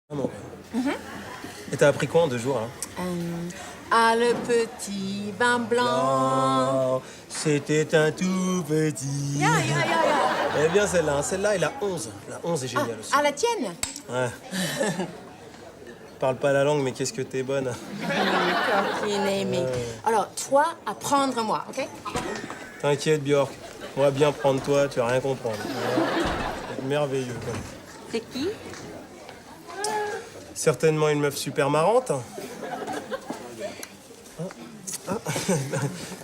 Ah bon. Et t'as appris quoi en 2 jours, hein? Ah, le petit vin blanc. Oh, c'était un tout petit. Ya, ya, ya, ya. Elle est bien celle-là, hein. Celle-là et la 11. La 11 est géniale aussi. Ah, la tienne? Ouais. Parle pas la langue, mais qu'est-ce que t'es bonne. Coquine aimée. Alors, toi, apprendre-moi, OK? T'inquiète, Björk. On va bien prendre toi, tu vas rien comprendre. C'est merveilleux, quoi. C'est qui? Certainement une meuf super marrante.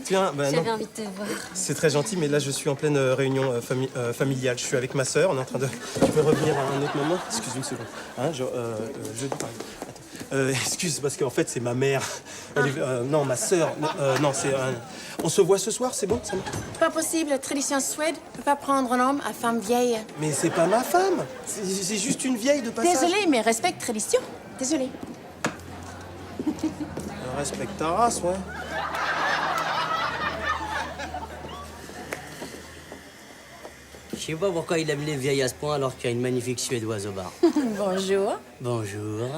Tiens, ben non. J'avais envie de te voir. C'est très gentil, mais là, je suis en pleine réunion familiale. Je suis avec ma sœur, on est en train de... Tu peux revenir à un autre moment? Excuse une seconde. Hein, jeudi, pardon. Attends. Excuse, parce qu'en fait, c'est ma mère. Elle est- non, ma sœur. Non, c'est... on se voit ce soir, c'est bon? Ça va? Pas possible, tradition suède peut pas prendre un homme à femme vieille. Mais c'est pas ma femme. C'est juste une vieille de passage. Désolée, mais respecte tradition. Désolée. Respecte ta race, ouais. Je sais pas pourquoi il aime les vieilles à ce point alors qu'il y a une magnifique Suédoise au bar. Bonjour. Bonjour.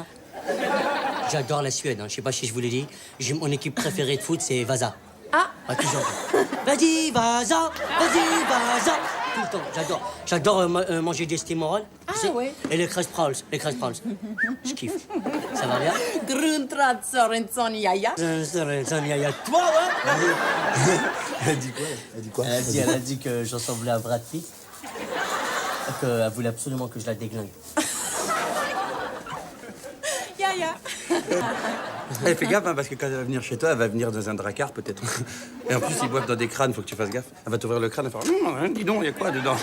J'adore la Suède, hein. Je sais pas si je vous l'ai dit. Mon équipe préférée de foot, c'est Vasa. Ah, Toujours. Vas-y, Vasa. Vas-y, Vasa. Tout le temps, j'adore. J'adore manger des steamrolls. tu sais. ouais. Et les crust prawns. Les crust prawns. Je kiffe. Ça va bien? Grundrad Sorenson Yaya. Il y a toi, ouais? Elle a dit quoi? Elle a dit quoi? Elle a dit que je ressemblais à Brad Pitt. Et qu'elle voulait absolument que je la déglingue. Yaya. Eh, fais gaffe, hein, parce que quand elle va venir chez toi, elle va venir dans un dracard, peut-être. Et en plus, ils boivent dans des crânes, faut que tu fasses gaffe. Elle va t'ouvrir le crâne et faire dis donc, il y a quoi dedans?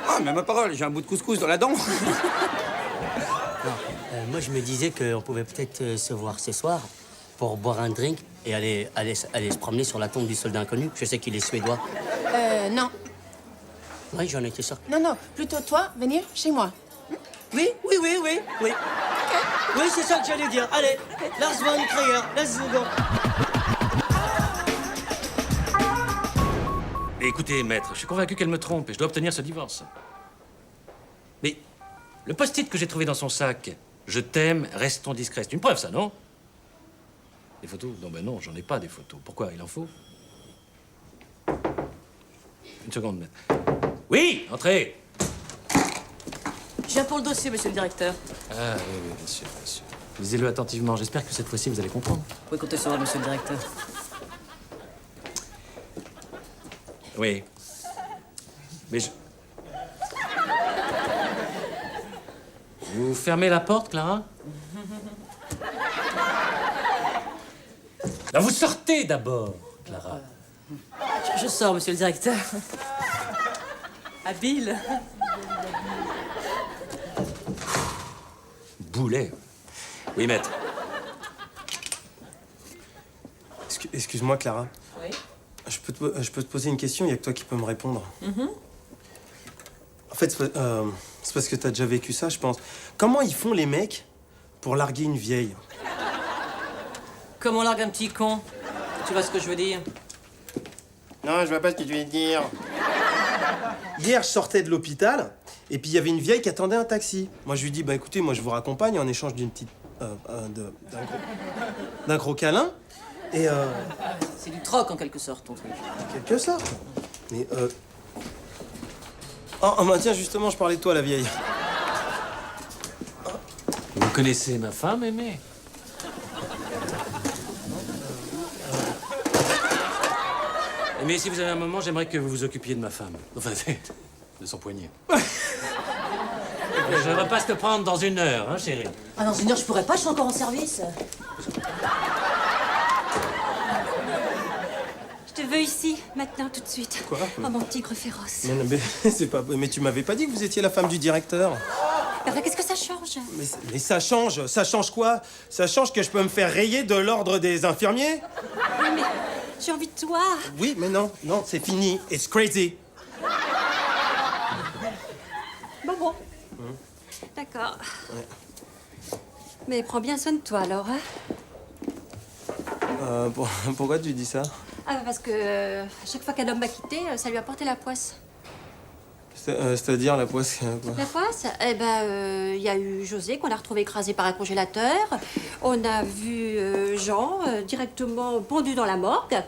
Ah, mais ma parole, j'ai un bout de couscous dans la dent. Moi, je me disais qu'on pouvait peut-être se voir ce soir pour boire un drink et aller se promener sur la tombe du soldat inconnu. Je sais qu'il est suédois. Non. Oui, j'en étais sûr. Non, plutôt toi, venir chez moi. Oui. Oui, c'est ça que j'allais dire. Allez, Lars von Trier, let's go. Mais écoutez, maître, je suis convaincu qu'elle me trompe et je dois obtenir ce divorce. Mais le post-it que j'ai trouvé dans son sac, je t'aime, restons discrets, c'est une preuve, ça, non? Des photos? Non, ben non, j'en ai pas des photos. Pourquoi? Il en faut? Une seconde, maître. Oui, entrez! Je viens pour le dossier, monsieur le directeur. Ah oui, bien sûr, bien sûr. Lisez-le attentivement, j'espère que cette fois-ci vous allez comprendre. Vous pouvez compter sur moi, monsieur le directeur. Oui. Mais je... Vous fermez la porte, Clara? Là, vous sortez d'abord, Clara. Je sors, monsieur le directeur. Habile. Boulet. Oui, maître. Excuse-moi, Clara. Oui. Je peux te poser une question, il n'y a que toi qui peux me répondre. En fait, c'est parce que t'as déjà vécu ça, je pense. Comment ils font, les mecs, pour larguer une vieille? Comme on largue un petit con. Tu vois ce que je veux dire? Non, je vois pas ce que tu veux dire. Hier, je sortais de l'hôpital, et puis il y avait une vieille qui attendait un taxi. Moi, je lui dis, bah écoutez, moi, je vous raccompagne en échange d'une petite... d'un gros câlin. Et C'est du troc, en quelque sorte, ton truc. en quelque sorte. Mais oh, bah tiens, justement, je parlais de toi, la vieille. Vous connaissez ma femme, aimée? Mais si vous avez un moment, j'aimerais que vous vous occupiez de ma femme. Enfin, de son poignet. Je ne vais pas te prendre dans 1 heure, hein, chérie. Ah, dans 1 heure, je pourrais pas, je suis encore en service. Je te veux ici, maintenant, tout de suite. Quoi? Oh, mon tigre féroce. Mais c'est pas... Mais tu m'avais pas dit que vous étiez la femme du directeur. Enfin, qu'est-ce que ça change? Mais ça change quoi? Ça change que je peux me faire rayer de l'ordre des infirmiers? Oui, mais j'ai envie de toi. Oui, mais non, c'est fini. It's crazy. Bon. D'accord. Mais prends bien soin de toi, alors, hein? Pourquoi tu dis ça? Ah, parce que chaque fois qu'un homme m'a quitté, ça lui a porté la poisse. C'est-à-dire la poisse, quoi. La poisse? Eh ben, il y a eu José qu'on a retrouvé écrasé par un congélateur. On a vu Jean directement pendu dans la morgue.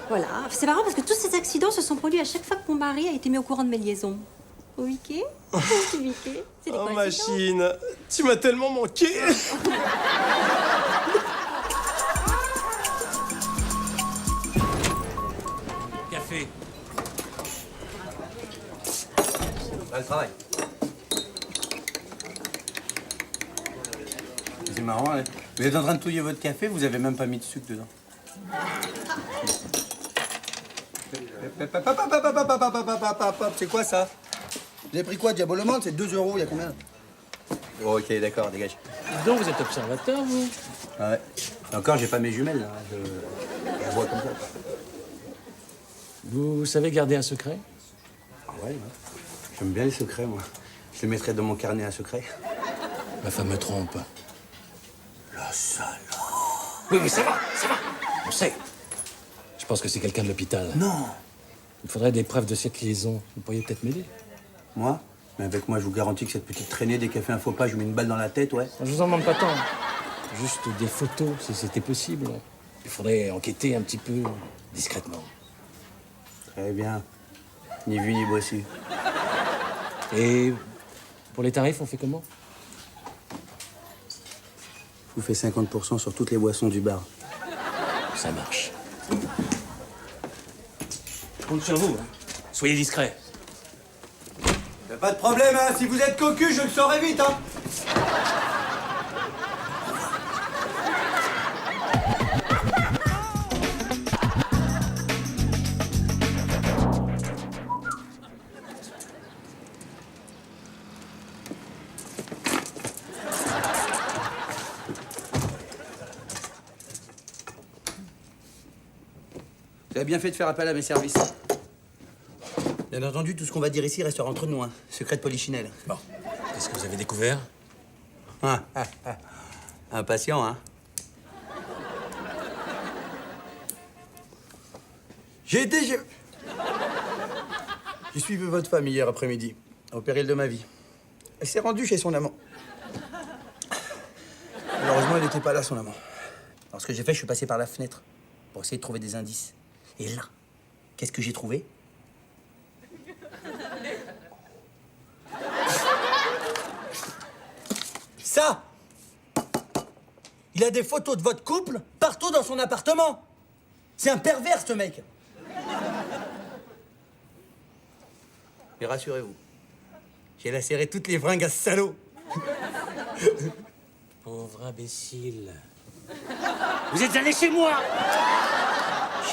Voilà. C'est marrant parce que tous ces accidents se sont produits à chaque fois que mon mari a été mis au courant de mes liaisons. Au Mickey? C'est Mickey. C'est des Oh, coïncidences. machine, tu m'as tellement manqué. Café. Là, le travail. C'est marrant, hein. Vous êtes en train de touiller votre café, vous avez même pas mis de sucre dedans. C'est quoi ça? Vous avez pris quoi, Diabolomande? C'est 2 €, il y a combien? Oh, ok, d'accord, dégage. Dis donc, vous êtes observateur, vous? Ah ouais. Et encore, j'ai pas mes jumelles, là. Je vois comme ça. Vous savez garder un secret? Ah ouais, ouais. J'aime bien les secrets, moi. Je les mettrais dans mon carnet à secret. Ma femme me trompe. La salope. Oui, mais ça va. On sait. Je pense que c'est quelqu'un de l'hôpital. Non. Il faudrait des preuves de cette liaison. Vous pourriez peut-être m'aider? Moi? Mais avec moi, je vous garantis que cette petite traînée, dès qu'elle fait un faux pas, je lui mets une balle dans la tête, ouais. Je vous en demande pas tant. Juste des photos, si c'était possible. Il faudrait enquêter un petit peu discrètement. Très bien. Ni vu ni bossé. Et pour les tarifs, on fait comment? Je vous fais 50% sur toutes les boissons du bar. Ça marche. Je compte sur vous. Hein. Soyez discret. Y'a pas de problème, hein. Si vous êtes cocu, je le saurai vite, hein. Vous avez bien fait de faire appel à mes services. Bien entendu, tout ce qu'on va dire ici restera entre nous, hein. Secret de Polichinelle. Bon. Qu'est-ce que vous avez découvert? Impatient, hein. J'ai suivi votre femme hier après-midi, au péril de ma vie. Elle s'est rendue chez son amant. Malheureusement, il n'était pas là, son amant. Alors, ce que j'ai fait, je suis passé par la fenêtre pour essayer de trouver des indices. Et là, qu'est-ce que j'ai trouvé? Ça! Il a des photos de votre couple partout dans son appartement. C'est un pervers, ce mec. Mais rassurez-vous, j'ai lacéré toutes les fringues à ce salaud. Pauvre imbécile. Vous êtes allé chez moi?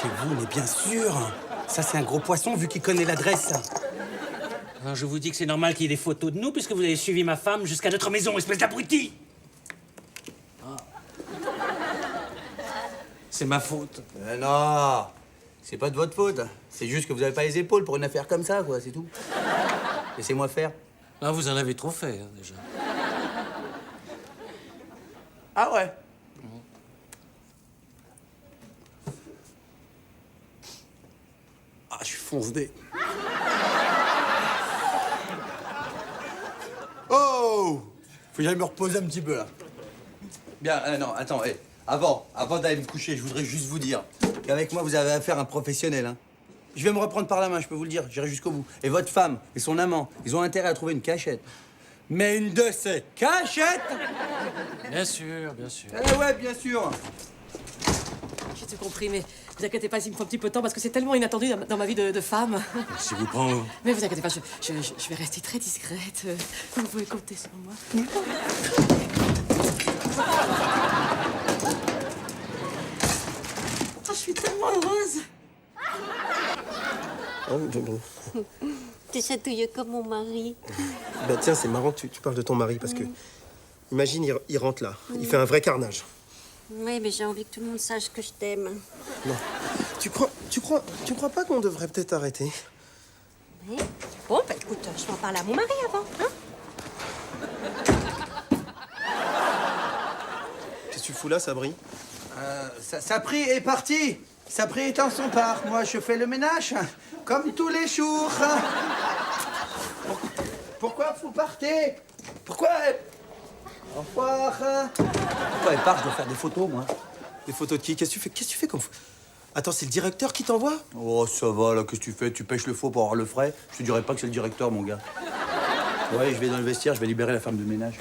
Chez vous, mais bien sûr. Ça, c'est un gros poisson, vu qu'il connaît l'adresse. Alors, je vous dis que c'est normal qu'il y ait des photos de nous, puisque vous avez suivi ma femme jusqu'à notre maison, espèce d'abruti! C'est ma faute. Non, c'est pas de votre faute. C'est juste que vous avez pas les épaules pour une affaire comme ça, quoi, c'est tout. Laissez-moi faire. Ah, vous en avez trop fait, hein, déjà. Ah ouais? Ah, je suis fonce-dé. Oh! Faut que j'aille me reposer un petit peu, là. Bien, non, attends, avant d'aller me coucher, je voudrais juste vous dire qu'avec moi, vous avez affaire à un professionnel, hein. Je vais me reprendre par la main, je peux vous le dire, j'irai jusqu'au bout. Et votre femme et son amant, ils ont intérêt à trouver une cachette. Mais une de ces cachettes! Bien sûr, bien sûr. Eh ouais, bien sûr! J'ai tout compris, mais vous inquiétez pas, il me faut un petit peu de temps parce que c'est tellement inattendu dans ma vie de femme. Si vous prend... Mais vous inquiétez pas, je vais rester très discrète. Vous pouvez compter sur moi. Oh, je suis tellement heureuse. Ah, bon. T'es chatouilleux comme mon mari. Bah tiens, c'est marrant que tu parles de ton mari, parce que... Imagine, il rentre là, il fait un vrai carnage. Oui, mais j'ai envie que tout le monde sache que je t'aime. Non. Tu crois pas qu'on devrait peut-être arrêter? Oui. Bon, bah écoute, je vais en parler à mon mari avant, hein? Qu'est-ce que tu fous là, Sabri? Sapri est parti. Sapri est en son part. Moi, je fais le ménage, comme tous les jours. revoir, faut partez. Pourquoi Au revoir. Pourquoi elle part? Je dois faire des photos, moi. Des photos de qui? Qu'est-ce que tu fais comme... Attends, c'est le directeur qui t'envoie? Oh, ça va, là, qu'est-ce que tu fais? Tu pêches le faux pour avoir le frais? Je te dirais pas que c'est le directeur, mon gars. Ouais, je vais dans le vestiaire, je vais libérer la femme de ménage.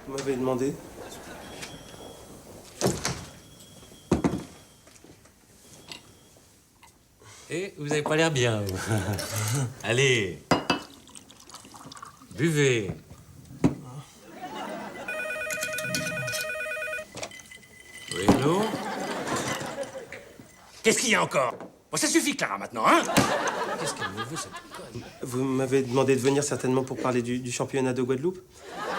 Vous m'avez demandé. Et vous avez pas l'air bien, vous. Allez. Buvez. Oui, allô? Qu'est-ce qu'il y a encore? Bon, ça suffit, Clara, maintenant, hein? Qu'est-ce qu'elle me veut, cette conne? Vous m'avez demandé de venir certainement pour parler du championnat de Guadeloupe.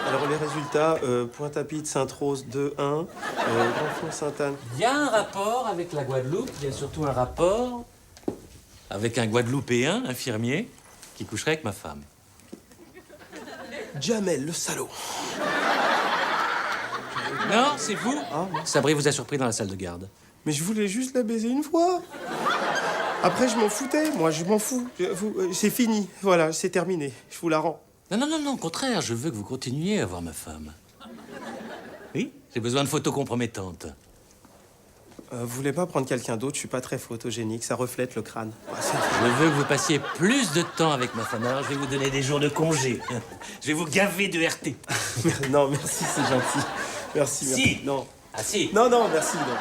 Alors les résultats, Pointe-à-Pitre, Sainte-Rose 2-1, Grand-Fond, Sainte-Anne. Il y a un rapport avec la Guadeloupe, il y a surtout un rapport avec un Guadeloupéen, infirmier, qui coucherait avec ma femme. Jamel, le salaud. Non, c'est vous? Ah, non. Sabri vous a surpris dans la salle de garde. Mais je voulais juste la baiser une fois. Après, je m'en foutais. Moi, je m'en fous. C'est fini. Voilà, c'est terminé. Je vous la rends. Non, au contraire, je veux que vous continuiez à voir ma femme. Oui, j'ai besoin de photos compromettantes. Vous voulez pas prendre quelqu'un d'autre? Je suis pas très photogénique. Ça reflète le crâne. Je veux que vous passiez plus de temps avec ma femme. Alors, je vais vous donner des jours de congé. Je vais vous gaver de RT. Non, merci, c'est gentil. Merci, merci. Si. Non. Ah si. Non, merci, non.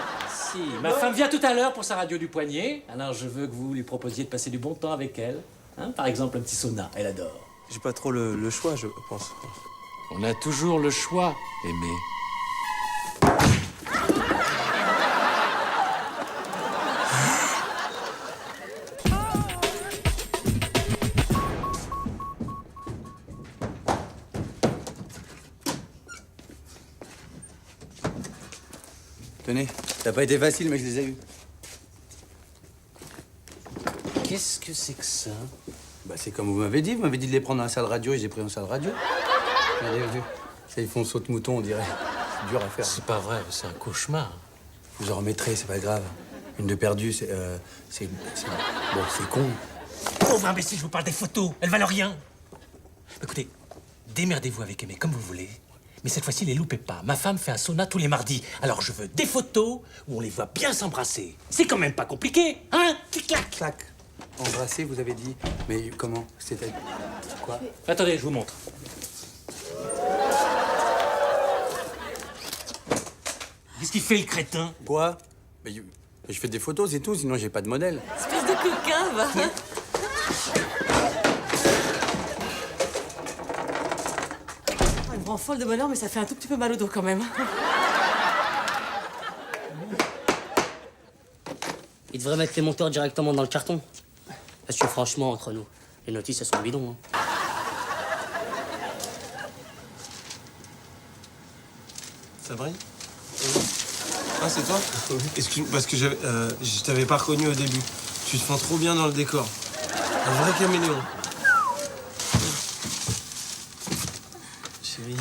Si. Ma femme vient tout à l'heure pour sa radio du poignet. Alors, je veux que vous lui proposiez de passer du bon temps avec elle. Hein, par exemple, un petit sauna. Elle adore. J'ai pas trop le choix, je pense. On a toujours le choix, aimé. Tenez, ça n'a pas été facile, mais je les ai eus. Qu'est-ce que c'est que ça? Bah, c'est comme vous m'avez dit de les prendre dans la salle radio et j'ai pris en salle radio. Regardez. Ça, ils font saute-mouton, on dirait. C'est dur à faire. C'est pas vrai, c'est un cauchemar. Je vous en remettrai, c'est pas grave. Une de perdue, c'est... Bon, c'est con. Pauvre imbécile, je vous parle des photos. Elles valent rien. Écoutez, démerdez-vous avec Aimé comme vous voulez. Mais cette fois-ci, les loupez pas. Ma femme fait un sauna tous les mardis. Alors je veux des photos où on les voit bien s'embrasser. C'est quand même pas compliqué, hein? Clic-clac. Clac. Embrasser, vous avez dit. Mais comment? C'était... Quoi? Attendez, je vous montre. Qu'est-ce qu'il fait, le crétin? Quoi? Mais je fais des photos et tout, sinon j'ai pas de modèle. Espèce de coquin, va. Elle me rend folle de bonheur, mais ça fait un tout petit peu mal au dos quand même. Il devrait mettre les monteurs directement dans le carton. Parce que franchement, entre nous, les notices, elles sont bidons. Hein. Sabri? Ah, c'est toi? Excuse, parce que je t'avais pas reconnu au début. Tu te fends trop bien dans le décor. Un vrai caméléon. Chérie.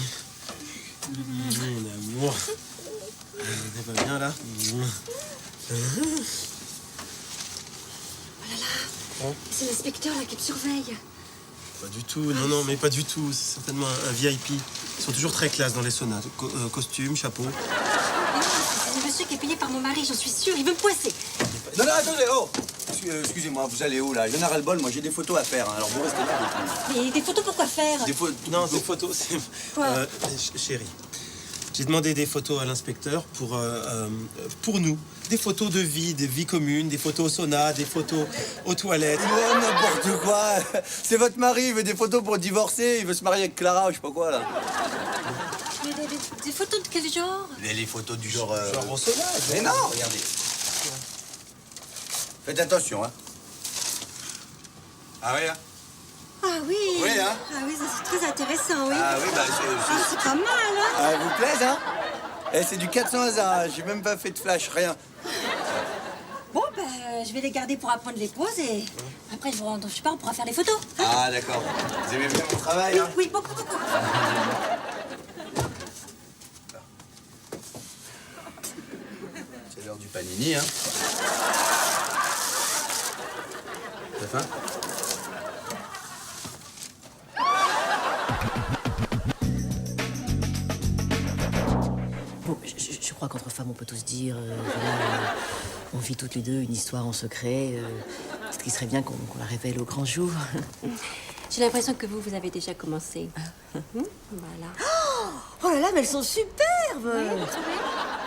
Mon amour. T'es pas bien, là? C'est l'inspecteur là qui me surveille. Pas du tout, non, mais pas du tout. C'est certainement un VIP. Ils sont toujours très classe dans les saunas. Costume, chapeau. Mais non, c'est le monsieur qui est payé par mon mari, j'en suis sûre, il veut me poisser. Non, attendez, oh! Excusez-moi, vous allez où, là? J'en ai ras le bol, moi, j'ai des photos à faire, hein, alors vous restez là. Mais des photos pour quoi faire? Des photos... Non, des photos, c'est... Quoi? Chérie, j'ai demandé des photos à l'inspecteur pour nous. Des photos de vie, des vies communes, des photos au sauna, des photos aux toilettes. Oh, n'importe quoi! C'est votre mari, il veut des photos pour divorcer, il veut se marier avec Clara, ou je sais pas quoi, là. Mais des photos de quel genre? Les photos du genre... Genre au sauna. Mais non, regardez. Faites attention, hein. Ah oui, hein? Ah oui. Oui, hein? Ah oui, ça c'est très intéressant, oui. Ah oui, bah Ah, c'est pas mal, hein? Ah, vous plaise, hein? Eh, c'est du 400 hasard, j'ai même pas fait de flash, rien. Bon, ben, je vais les garder pour apprendre les poses et après, je sais pas, on pourra faire les photos. Hein? Ah, d'accord. Vous aimez bien mon travail, Oui, hein? oui, beaucoup. C'est l'heure du panini, hein. T'as faim? Bon, je crois qu'entre femmes, on peut tous dire, voilà, on vit toutes les deux une histoire en secret. Peut-être qu'il serait bien qu'on la révèle au grand jour. J'ai l'impression que vous avez déjà commencé. Voilà. Oh là là, mais elles sont superbes.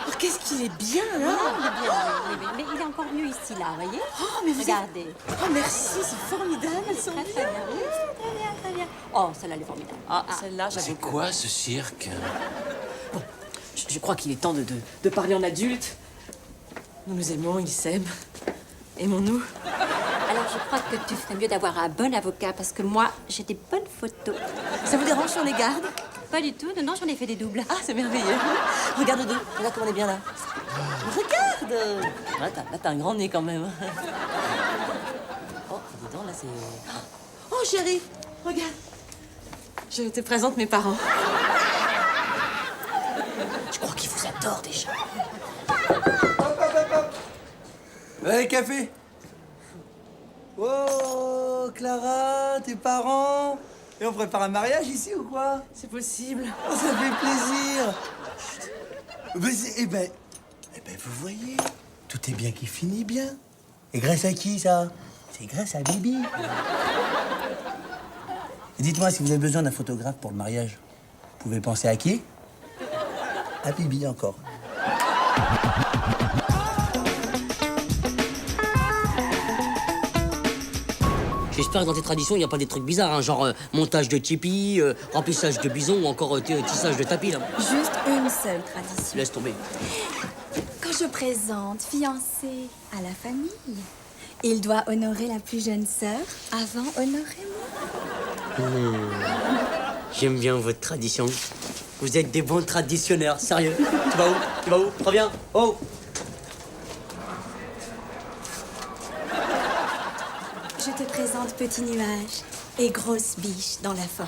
Oh, qu'est-ce qu'il est bien, là. Non, il est bien, mais il est encore mieux ici, là, vous voyez? Oh, mais vous Regardez. Oh, merci, c'est formidable, elles sont Très, bien. très bien. Oui, très bien, très bien. Oh, celle-là, elle est formidable. Ah, celle-là, j'avoue. C'est quoi ce cirque? Je crois qu'il est temps de parler en adulte. Nous nous aimons, il s'aime. Aimons-nous. Alors, je crois que tu ferais mieux d'avoir un bon avocat, parce que moi, j'ai des bonnes photos. Ça vous dérange si on les garde? Pas du tout. Non, j'en ai fait des doubles. Ah, c'est merveilleux. Regarde deux. Regarde comme on est bien là. Regarde. Là, t'as un grand nez quand même. Oh, dis donc, là, c'est... Oh, chérie, regarde. Je te présente mes parents. Je crois qu'ils vous adorent déjà. Allez, café. Oh, Clara, tes parents. Et on prépare un mariage ici ou quoi? C'est possible. Oh, ça fait plaisir. Eh ben, vous voyez, tout est bien qui finit bien. Et grâce à qui, ça? C'est grâce à Bibi. Et dites-moi, si vous avez besoin d'un photographe pour le mariage, vous pouvez penser à qui? À Bibi encore. J'espère que dans tes traditions, il n'y a pas des trucs bizarres, hein, genre montage de tipi, remplissage de bison ou encore tissage de tapis, là. Juste une seule tradition. Laisse tomber. Quand je présente fiancé à la famille, il doit honorer la plus jeune sœur avant honorer moi. J'aime bien votre tradition. Vous êtes des bons traditionneurs, sérieux. Tu vas où? Tu vas où? Reviens. Oh! Je te présente petit nuage et grosse biche dans la forêt.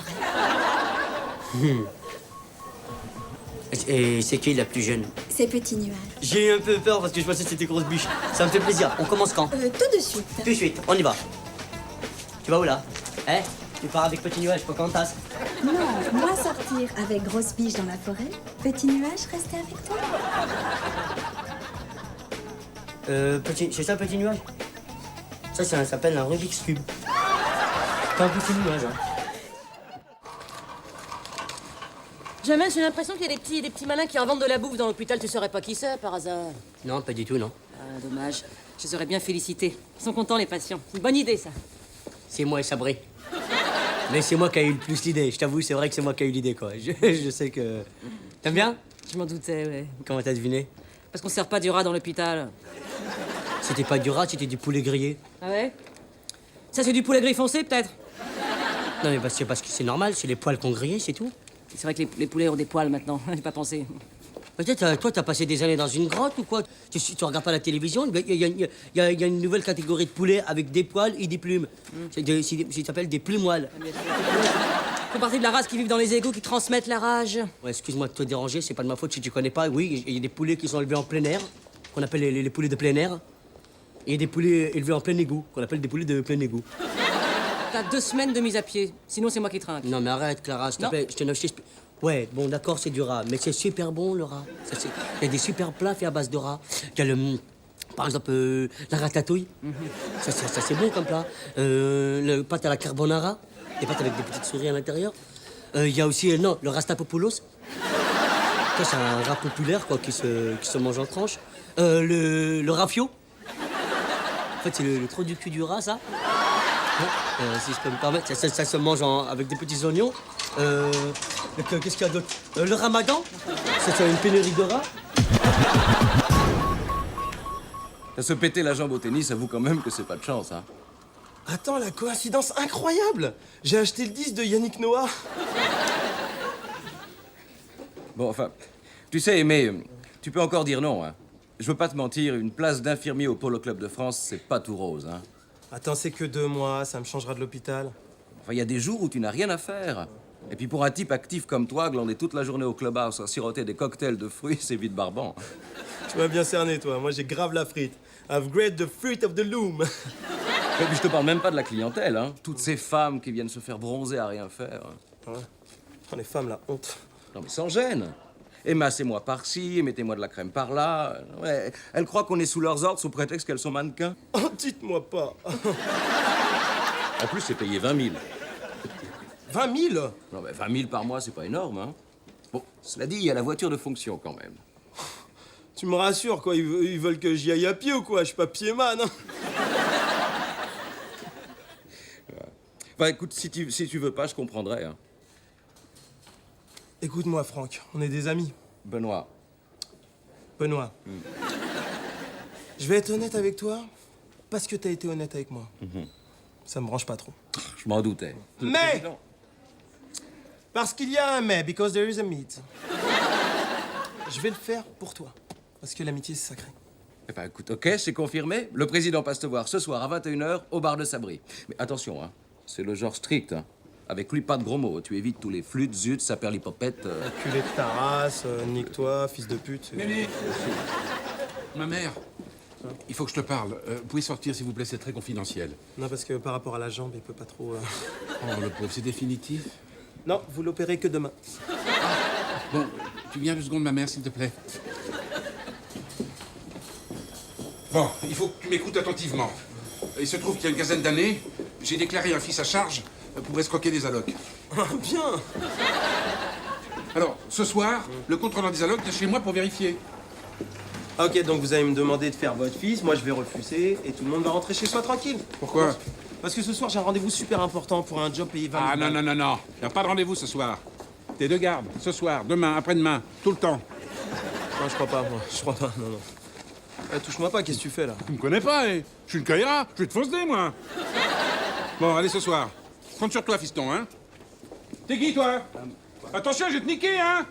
Et c'est qui la plus jeune? C'est petit nuage. J'ai eu un peu peur parce que je pensais que c'était grosse biche. Ça me fait plaisir. On commence quand? Tout de suite. Tout de suite, on y va. Tu vas où là? Hein? Tu pars avec petit nuage, Pocahontas? Non, moi sortir avec grosse biche dans la forêt, petit nuage rester avec toi. C'est ça, petit nuage? Ça s'appelle un Rubik's Cube. C'est un petit nuage, hein. Jamais, j'ai l'impression qu'il y a des petits malins qui revendent de la bouffe dans l'hôpital. Tu saurais pas qui c'est, par hasard? Non, pas du tout, non. Ah, dommage. Je les aurais bien félicités. Ils sont contents, les patients. C'est une bonne idée, ça. C'est moi et Sabré. Mais c'est moi qui ai eu le plus l'idée. Je t'avoue, c'est vrai que c'est moi qui ai eu l'idée, quoi. Je sais que... T'aimes bien? Je m'en doutais, ouais. Comment t'as deviné? Parce qu'on sert pas du rat dans l'hôpital. C'était pas du rat, c'était du poulet grillé. Ah ouais? Ça, c'est du poulet gris foncé, peut-être? Non, mais parce que c'est normal, c'est les poils qu'on grillait, c'est tout. C'est vrai que les poulets ont des poils maintenant. J'ai pas pensé. Peut-être, toi, t'as passé des années dans une grotte ou quoi? Tu regardes pas la télévision? Il y a une nouvelle catégorie de poulets avec des poils et des plumes. Ça s'appelle des plumoiles. Faut partie de la race qui vivent dans les égouts, qui transmettent la rage. Ouais, excuse-moi de te déranger, c'est pas de ma faute si tu connais pas. Oui, il y a des poulets qui sont élevés en plein air, qu'on appelle les poulets de plein air. Et il y a des poulets élevés en plein égout, qu'on appelle des poulets de plein égout. T'as 2 semaines de mise à pied. Sinon, c'est moi qui trinque. Non, mais arrête, Clara, s'il te Non. plaît. Je t'explique. Ouais, bon, d'accord, c'est du rat, mais c'est super bon, le rat. Il y a des super plats faits à base de rat. Il y a par exemple, la ratatouille. Ça, c'est bon comme plat. Le pâte à la carbonara. Des pâtes avec des petites souris à l'intérieur. Il y a aussi, le rastapopoulos. Ça, c'est un rat populaire, quoi, qui se mange en tranches. Le rafio. En fait, c'est le trou du cul du rat, ça. Si je peux me permettre, ça se mange avec des petits oignons. Qu'est-ce qu'il y a d'autre? Le ramadan. C'est une pénurie de rats. Se péter la jambe au tennis, avoue quand même que c'est pas de chance, hein. Attends, la coïncidence incroyable! J'ai acheté le disque de Yannick Noah. Bon, enfin, tu sais, mais tu peux encore dire non, hein. Je veux pas te mentir, une place d'infirmier au Polo Club de France, c'est pas tout rose, hein. Attends, c'est que 2 mois, ça me changera de l'hôpital. Enfin, il y a des jours où tu n'as rien à faire. Et puis pour un type actif comme toi, glander toute la journée au clubhouse à siroter des cocktails de fruits, c'est vite barbant. Tu m'as bien cerné, toi. Moi, j'ai grave la frite. I've grabbed the fruit of the loom. Et puis je te parle même pas de la clientèle, hein. Toutes ces femmes qui viennent se faire bronzer à rien faire. Ouais. Oh, les femmes, la honte. Non mais sans gêne. Émassez-moi par-ci, mettez-moi de la crème par-là. Ouais, elles croient qu'on est sous leurs ordres sous prétexte qu'elles sont mannequins. Oh, dites-moi pas. En plus, c'est payé 20 000. 20 000? Non mais 20 000 par mois, c'est pas énorme, hein. Bon, cela dit, il y a la voiture de fonction quand même. Tu me rassures, quoi. Ils veulent que j'y aille à pied ou quoi? Je suis pas pied-man, hein. Bah écoute, si tu veux pas, je comprendrai, hein. Écoute-moi, Franck, on est des amis. Benoît. Benoît. Je vais être honnête avec toi parce que t'as été honnête avec moi. Ça me branche pas trop. Je m'en doutais. Mais parce qu'il y a un mais, because there is a meet. Je vais le faire pour toi. Parce que l'amitié, c'est sacré. Eh ben écoute, ok, c'est confirmé. Le président passe te voir ce soir à 21h au bar de Sabri. Mais attention, hein, c'est le genre strict, hein. Avec lui, pas de gros mots. Tu évites tous les flûtes, zut, saperlipopette. Culé de ta race, nique-toi, fils de pute. Mélie. Ma mère. Il faut que je te parle. Vous pouvez sortir, s'il vous plaît, c'est très confidentiel. Non, parce que par rapport à la jambe, il peut pas trop... Oh, le pauvre, c'est définitif. Non, vous l'opérez que demain. Bon, tu viens 2 secondes, ma mère, s'il te plaît. Bon, il faut que tu m'écoutes attentivement. Il se trouve qu'il y a une quinzaine d'années, j'ai déclaré un fils à charge pour escroquer des allocs. Ah, bien. Alors, ce soir, le contrôleur des allocs vient chez moi pour vérifier. Ah, ok, donc vous allez me demander de faire votre fils, moi je vais refuser, et tout le monde va rentrer chez soi tranquille. Pourquoi? Parce que ce soir, j'ai un rendez-vous super important pour un job payé 20 000 Ah non, balles. non, non, non. Il n'y a pas de rendez-vous ce soir. T'es de garde, ce soir, demain, après-demain, tout le temps. Non, je crois pas, moi. Je crois pas, non, non. Touche-moi pas, qu'est-ce que tu fais, là? Tu me connais pas, eh? Je suis une caïra, je vais te foncer, moi. Bon, allez, ce soir. Compte sur toi, fiston, hein? T'es qui, toi? Attention, je vais te niquer, hein?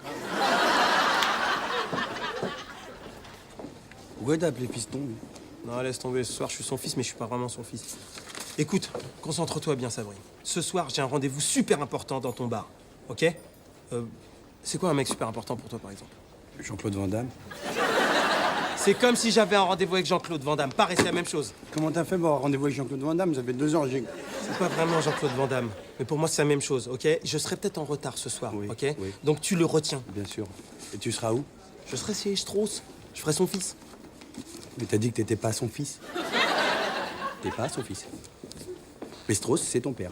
Pourquoi t'as appelé fiston, lui? Non, laisse tomber, ce soir, je suis son fils, mais je suis pas vraiment son fils. Écoute, concentre-toi bien, Sabri. Ce soir, j'ai un rendez-vous super important dans ton bar, ok? C'est quoi un mec super important pour toi, par exemple? Jean-Claude Van Damme. C'est comme si j'avais un rendez-vous avec Jean-Claude Van Damme. Pareil, c'est la même chose. Comment t'as fait pour avoir rendez-vous avec Jean-Claude Van Damme? Ça fait 2 ans, j'ai... C'est pas vraiment Jean-Claude Van Damme. Mais pour moi, c'est la même chose, ok? Je serai peut-être en retard ce soir, Oui, ok? oui. Donc tu le retiens. Bien sûr. Et tu seras où? Je serai chez Strauss. Je ferai son fils. Mais t'as dit que t'étais pas son fils. T'es pas son fils. Mais Strauss, c'est ton père.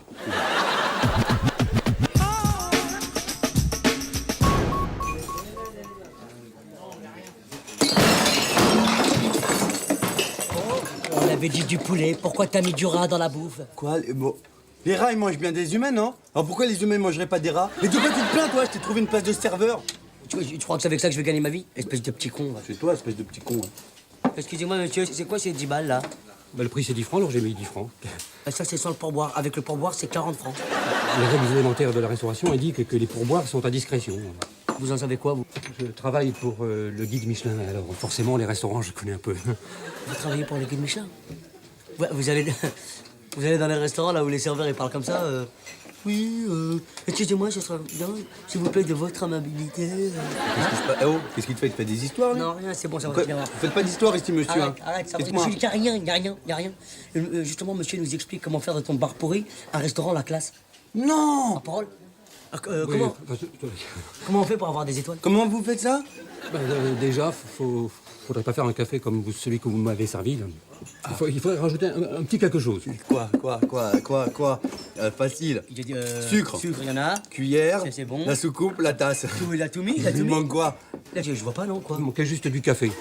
On avait dit du poulet, pourquoi t'as mis du rat dans la bouffe? Quoi? Bon... Les rats, ils mangent bien des humains, non? Alors pourquoi les humains ne mangeraient pas des rats? Mais de quoi tu te plains, toi? Je t'ai trouvé une place de serveur. Tu crois que c'est avec ça que je vais gagner ma vie? Espèce de petit con, va. C'est toi, espèce de petit con. Hein. Excusez-moi, monsieur, c'est quoi ces 10 balles, là? Bah, le prix, c'est 10 francs, alors j'ai mis 10 francs. Ça, c'est sans le pourboire. Avec le pourboire, c'est 40 francs. Les règles élémentaires de la restauration indiquent que les pourboires sont à discrétion. Vous en savez quoi, vous? Je travaille pour le guide Michelin, alors forcément, les restaurants, je connais un peu. Vous travaillez pour le guide Michelin? Ouais, vous allez dans les restaurants, là, où les serveurs, ils parlent comme ça, oui, excusez-moi, ce serait bien, s'il vous plaît, de votre amabilité. Qu'est-ce qui se passe? Oh, qu'est-ce qu'il te fait? Il te fait des histoires, lui? Non, rien, c'est bon, ça va Quoi? bien voir. Faites pas d'histoire ici, monsieur. Arrête, arrête, ça va. Dites-moi. Il n'y a rien, il n'y a rien. Justement, monsieur nous explique comment faire de ton bar pourri un restaurant la classe. Non! En parole. Oui, Comment on fait pour avoir des étoiles? Comment vous faites ça? bah, déjà, faudrait pas faire un café comme celui que vous m'avez servi. Là. Il faudrait rajouter un petit quelque chose. Quoi? Facile. J'ai dit, Sucre. Sucre, il y en a. Cuillère. C'est bon. La soucoupe, la tasse. Il a tout mis, Il lui manque quoi? Là, je vois pas, non, quoi. Il manquait juste du café.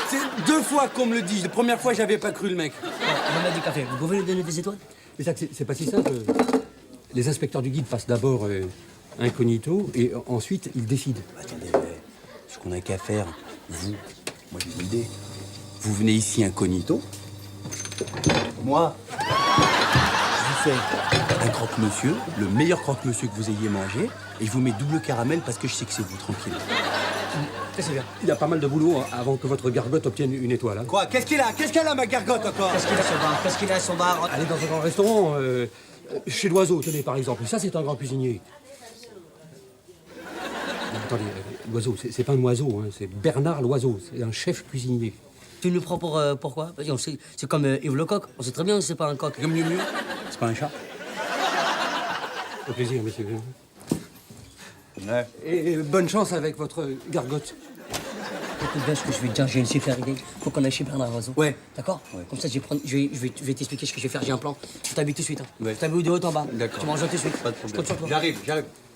C'est 2 fois qu'on me le dit. La première fois, j'avais pas cru le mec. On a du café. Vous pouvez lui donner des étoiles? Mais ça, c'est pas si simple. Les inspecteurs du guide passent d'abord incognito et ensuite ils décident. Attendez, ce qu'on a qu'à faire, moi j'ai une idée. Vous venez ici incognito. Moi, je vous fais un croque-monsieur, le meilleur croque-monsieur que vous ayez mangé, et je vous mets double caramel parce que je sais que c'est vous, tranquille. C'est bien. Il y a pas mal de boulot avant que votre gargote obtienne une étoile. Hein. Quoi? Qu'est-ce qu'elle a? Qu'est-ce qu'elle a, ma gargote, encore? Qu'est-ce qu'il a, son bar? Allez dans un grand restaurant, Chez Loiseau, tenez, par exemple. Ça, c'est un grand cuisinier. Non, attendez, Loiseau, c'est pas un oiseau, hein, c'est Bernard Loiseau. C'est un chef cuisinier. Tu nous prends pour quoi? Vas-y, c'est comme Yves Lecoq. On sait très bien que c'est pas un coq. Comme Miu Miu. C'est pas un chat. Au plaisir, monsieur. Ouais. Et bonne chance avec votre gargote. Écoute bien ce que je vais te dire, j'ai une super idée. Faut qu'on aille chez Bernard Loiseau. Ouais. D'accord? Ouais. Comme ça, je vais t'expliquer ce que je vais faire. J'ai un plan. Tu t'habilles tout de suite. Hein. Ouais. Tu t'habilles de haut en bas. D'accord. Tu manges tout de suite. Pas de Je compte sur toi. J'arrive.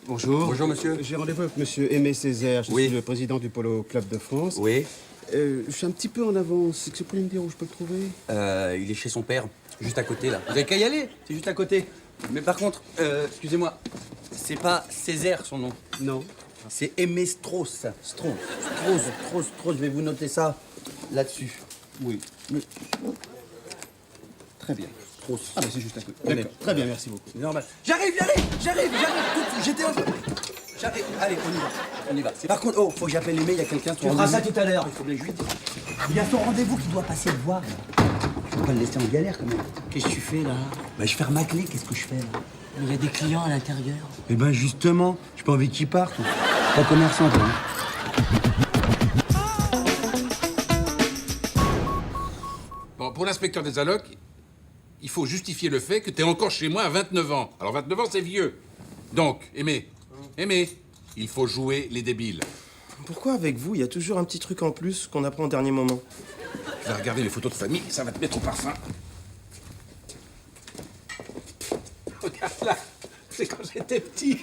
Bonjour. Bonjour, monsieur. J'ai rendez-vous avec monsieur Aimé Césaire. Je suis le président du Polo Club de France. Oui. Je suis un petit peu en avance. Est-ce que vous pouvez me dire où je peux le trouver? Il est chez son père, juste à côté, là. Vous avez qu'à y aller, c'est juste à côté. Mais par contre, excusez-moi, c'est pas Césaire, son nom. Non. C'est Aimé Strauss. Strauss. Je vais vous noter ça là-dessus. Oui. Très bien. Strauss. Ah, bah c'est juste à côté. On est- D'accord. Très bien, merci beaucoup. C'est normal. J'arrive tout de suite. J'étais en... J'arrive. Allez, on y va. Par contre, faut que j'appelle Aimé, il y a quelqu'un sur Tu feras ça rendez-vous. tout à l'heure. Il faut bien que je lui dise. Il y a son rendez-vous qui doit passer le voir. Je peux pas le laisser en galère, quand même. Qu'est-ce que tu fais là? Bah, je ferme ma clé, qu'est-ce que je fais, là? Il y a des clients à l'intérieur. Eh ben, justement, j'ai pas envie qu'il parte. Pas commerçant, toi. Bon, pour l'inspecteur des allocs, il faut justifier le fait que t'es encore chez moi à 29 ans. Alors 29 ans, c'est vieux. Donc, Aimé, il faut jouer les débiles. Pourquoi avec vous, il y a toujours un petit truc en plus qu'on apprend au dernier moment? Tu vas regarder les photos de famille, ça va te mettre au parfum. Regarde là, c'est quand j'étais petit.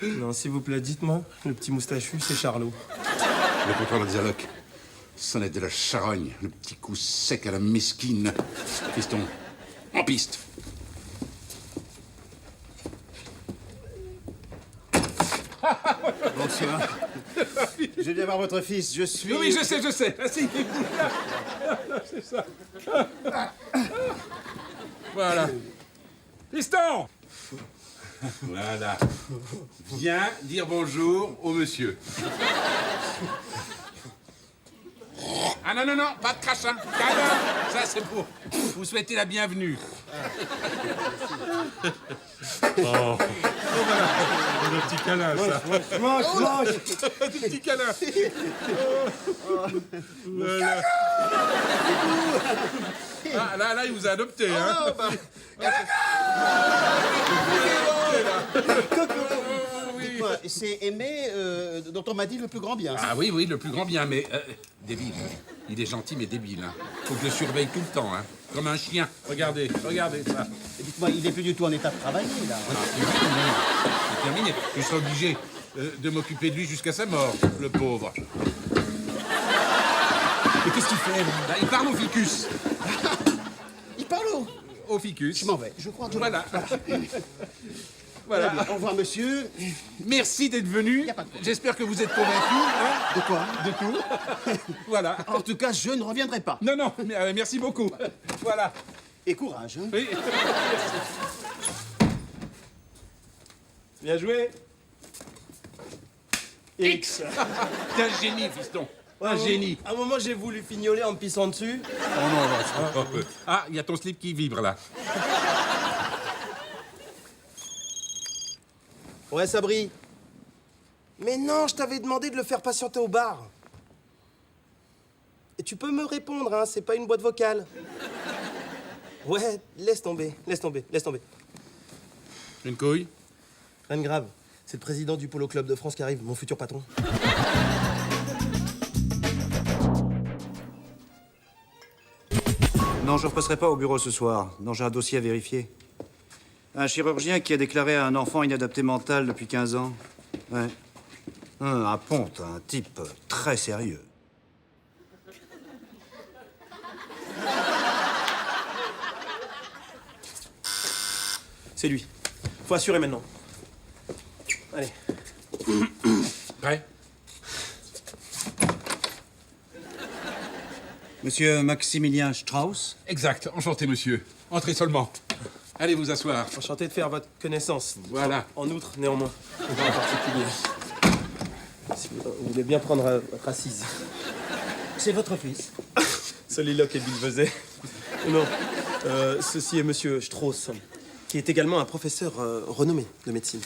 Non, s'il vous plaît, dites-moi, le petit moustachu, c'est Charlot. Le contrôleur des allocs. Sonnette de la charogne, le petit coup sec à la mesquine. Fiston, en piste. Bonsoir. Je viens voir votre fils. Je suis... Oui, je sais. Assis. C'est ça. Voilà. Fiston! Voilà. Viens dire bonjour au monsieur. Ah non, pas de crachin. Câlin. Ça, c'est pour vous souhaiter la bienvenue. Oh, voilà. Le petit câlin, ça. Mange. Le petit câlin. Voilà. Ah, là, il vous a adopté, hein. Dites-moi, c'est Aimé dont on m'a dit le plus grand bien. Ah oui, le plus grand bien, mais débile. Il est gentil, mais débile. Hein. Faut que je le surveille tout le temps, hein. Comme un chien. Regardez ça. Et dites-moi, il est plus du tout en état de travailler, là. C'est terminé. Je serai obligé de m'occuper de lui jusqu'à sa mort, le pauvre. Mais qu'est-ce qu'il fait, là? Là, il parle au ficus. Il parle Au ficus. Je m'en vais. Je crois que je... Voilà. Voilà. Au revoir, monsieur. Merci d'être venu. Y a pas de problème. J'espère que vous êtes convaincu. Hein, De quoi? de tout. Voilà. En tout cas, je ne reviendrai pas. Non, mais, merci beaucoup. Voilà. Et courage, hein. Oui. Bien joué. X. T'es un génie, fiston. Un génie. À un moment, j'ai voulu fignoler en me pissant dessus. Oh non, c'est pas peu. Ah, il y a ton slip qui vibre, là. Ouais, Sabri. Mais non, je t'avais demandé de le faire patienter au bar. Et tu peux me répondre, hein, c'est pas une boîte vocale. Ouais, laisse tomber. Une couille? Rien de grave. C'est le président du Polo Club de France qui arrive, mon futur patron. Non, je ne repasserai pas au bureau ce soir. Non, j'ai un dossier à vérifier. Un chirurgien qui a déclaré à un enfant inadapté mental depuis 15 ans. Ouais. Un ponte, un type très sérieux. C'est lui. Faut assurer maintenant. Allez. Prêt? Monsieur Maximilien Strauss? Exact. Enchanté, monsieur. Entrez seulement. Allez vous asseoir. Enchanté de faire votre connaissance. Voilà. En outre, néanmoins. En particulier. Si vous voulez bien prendre votre assise. c'est votre fils. Soliloque et Bilvezet. Non, ceci est monsieur Strauss, qui est également un professeur renommé de médecine.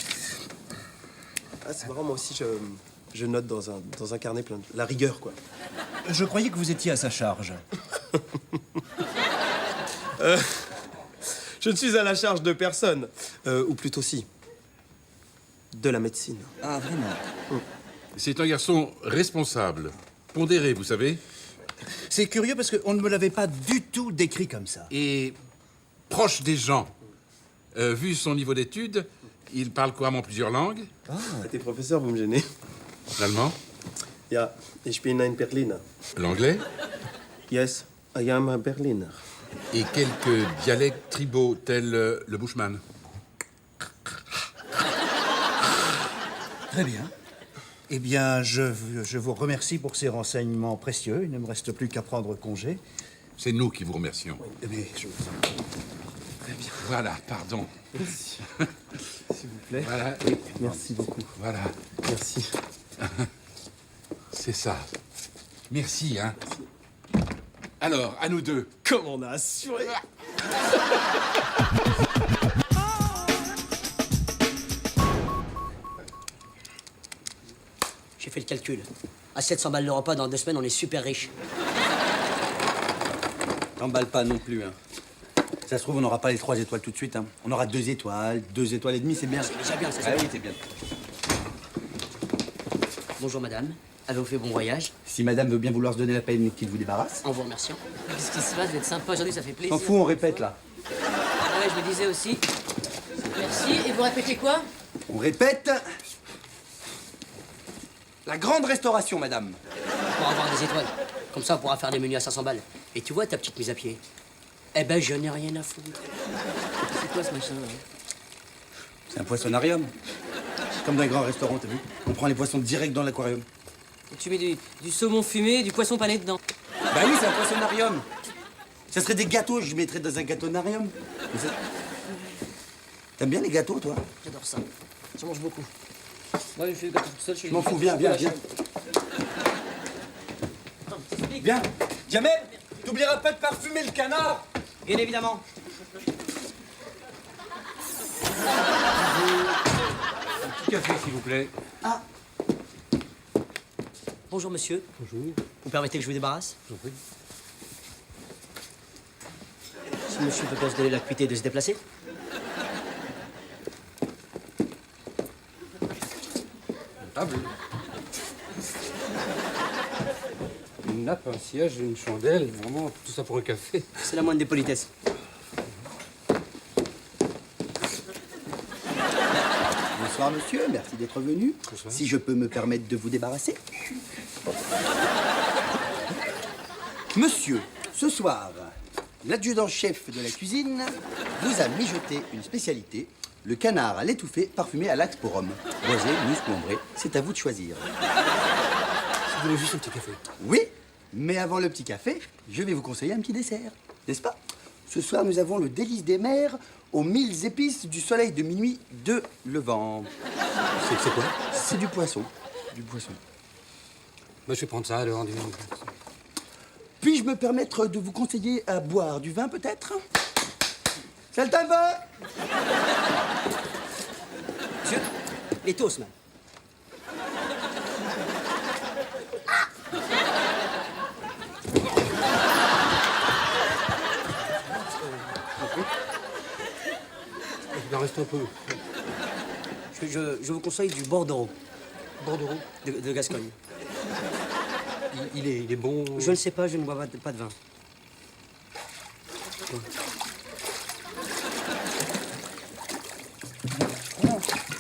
Ah, c'est marrant, moi aussi, je note dans un carnet plein de... La rigueur, quoi. Je croyais que vous étiez à sa charge. Je ne suis à la charge de personne. Ou plutôt si. De la médecine. Ah, vraiment? C'est un garçon responsable, pondéré, vous savez. C'est curieux parce qu'on ne me l'avait pas du tout décrit comme ça. Et proche des gens. Vu son niveau d'études, il parle couramment plusieurs langues. Ah, t'es professeur, vous me gênez. L'allemand. Ja, ich bin ein Berliner. L'anglais. Yes, I am a Berliner. Et quelques dialectes tribaux tels le bushman. Très bien. Eh bien, je vous remercie pour ces renseignements précieux. Il ne me reste plus qu'à prendre congé. C'est nous qui vous remercions. Eh bien, je vous en prie. Très bien. Voilà, pardon. Merci. S'il vous plaît. Voilà, oui. Merci beaucoup. Voilà. Merci. C'est ça. Merci, hein. Alors, à nous deux. Comme on a assuré. J'ai fait le calcul. À 700 balles le repas, dans 2 semaines, on est super riche. T'emballe pas non plus, hein. Ça se trouve, on n'aura pas les 3 étoiles tout de suite, hein. On aura 2 étoiles, 2 étoiles et demie, c'est bien. C'est déjà bien, c'est Ah ça. oui, c'est bien. Bonjour, madame. Avez-vous fait bon voyage? Si madame veut bien vouloir se donner la peine qu'il vous débarrasse. En vous remerciant. Qu'est-ce qui se passe? Vous êtes sympa aujourd'hui, ça fait plaisir. S'en fout, on répète, là. Ah ouais, je me disais aussi. Merci. Et vous répétez quoi? On répète. La grande restauration, madame. Pour avoir des étoiles. Comme ça, on pourra faire des menus à 500 balles. Et tu vois ta petite mise à pied? Eh ben, je n'ai rien à foutre. C'est quoi ce machin, là? C'est un poissonarium. C'est comme dans les grands restaurants, t'as vu? On prend les poissons direct dans l'aquarium. Et tu mets du saumon fumé et du poisson pané dedans. Bah oui, c'est un poissonarium. Ça serait des gâteaux, je mettrais dans un gâteaunarium. T'aimes bien les gâteaux, toi? J'adore ça. J'en mange beaucoup. Moi, je fais le gâteau tout seul. Je m'en fous, viens, viens, viens. Viens. Jamel, t'oublieras pas de parfumer le canard. Bien évidemment. Un petit café, s'il vous plaît. Ah. Bonjour, monsieur. Bonjour. Vous permettez que je vous débarrasse? Je vous prie. Si monsieur peut bien se donner l'acuité de se déplacer. Une table. Une nappe, un siège, une chandelle, vraiment tout ça pour un café. C'est la moindre des politesses. Bonsoir, monsieur. Merci d'être venu. Bonsoir. Si je peux me permettre de vous débarrasser. Monsieur, ce soir, l'adjudant-chef de la cuisine vous a mijoté une spécialité, le canard à l'étouffée parfumé à l'axe pour homme. Rosé, musc ou ambré, c'est à vous de choisir. Vous voulez juste un petit café? Oui, mais avant le petit café, je vais vous conseiller un petit dessert, n'est-ce pas? Ce soir, nous avons le délice des mers aux 1000 épices du soleil de minuit de Levant. C'est quoi? C'est du poisson. Du poisson. Bah, je vais prendre ça alors. Puis-je me permettre de vous conseiller à boire du vin, peut-être? C'est le temps de vin! Monsieur, les toasts, man. Il en reste un peu. Je vous conseille du Bordeaux. Bordeaux. De Gascogne. Il est bon. Je ne sais pas, je ne bois pas de vin.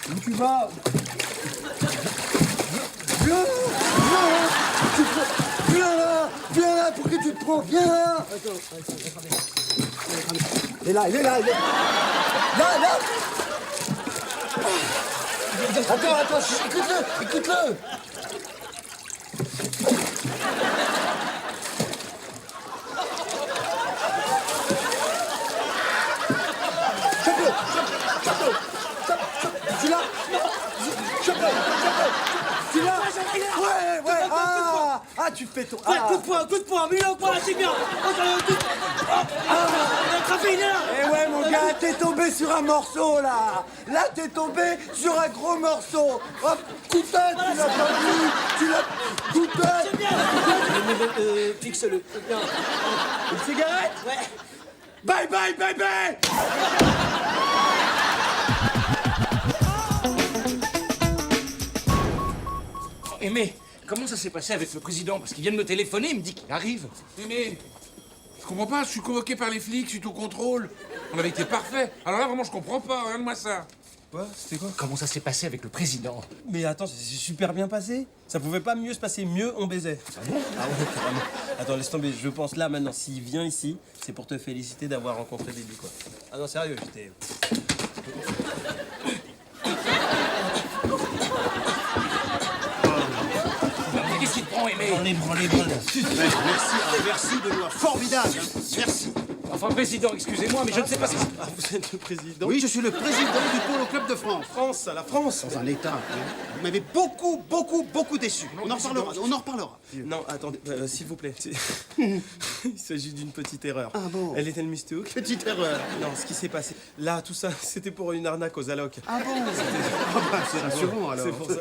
Où tu vas? Viens là, pour que tu te prends, viens là! Il est là, il est là, il est là! Là! Attends, écoute-le, écoute-le! Celui-là! Chope-le! Ouais! Ah, tu fais ton... Ouais, coup de poing, Milo, voilà, c'est bien. Attrapé, il est là. Eh ouais, mon gars, t'es tombé sur un morceau, là. Là, t'es tombé sur un gros morceau. Hop, coupette, tu l'as pas vu. Tu l'as... Coupette. C'est bien. Fixe-le, c'est bien. Une cigarette? Ouais. Bye bye, baby. Mais comment ça s'est passé avec le président? Parce qu'il vient de me téléphoner, il me dit qu'il arrive. Mais je comprends pas, je suis convoqué par les flics, je suis au contrôle. On avait été parfait. Alors là, vraiment, je comprends pas, regarde-moi ça. Quoi? C'était quoi? Comment ça s'est passé avec le président? Mais attends, c'est super bien passé. Ça pouvait pas mieux se passer, mieux on baisait. Ah bon? Ah ouais, carrément. Attends, laisse tomber, je pense là maintenant, s'il vient ici, c'est pour te féliciter d'avoir rencontré Déby, quoi. Ah non, sérieux, j'étais... Qu'est-ce qu'il te prend, Aimé? Les branles. Merci, Benoît. Formidable. Merci. Enfin, président, excusez-moi, mais je ne sais pas si... Ah, vous êtes le président? Oui, je suis le président du Polo Club de France. France, à la France. Dans un état. Vous m'avez beaucoup déçu. On en reparlera. Non, attendez, s'il vous plaît. Il s'agit d'une petite erreur. Ah bon? Elle était le Miss Hook. Petite erreur. Non, ce qui s'est passé, là, tout ça, c'était pour une arnaque aux allocs. Ah bon? C'est rassurant, alors. C'est pour ça.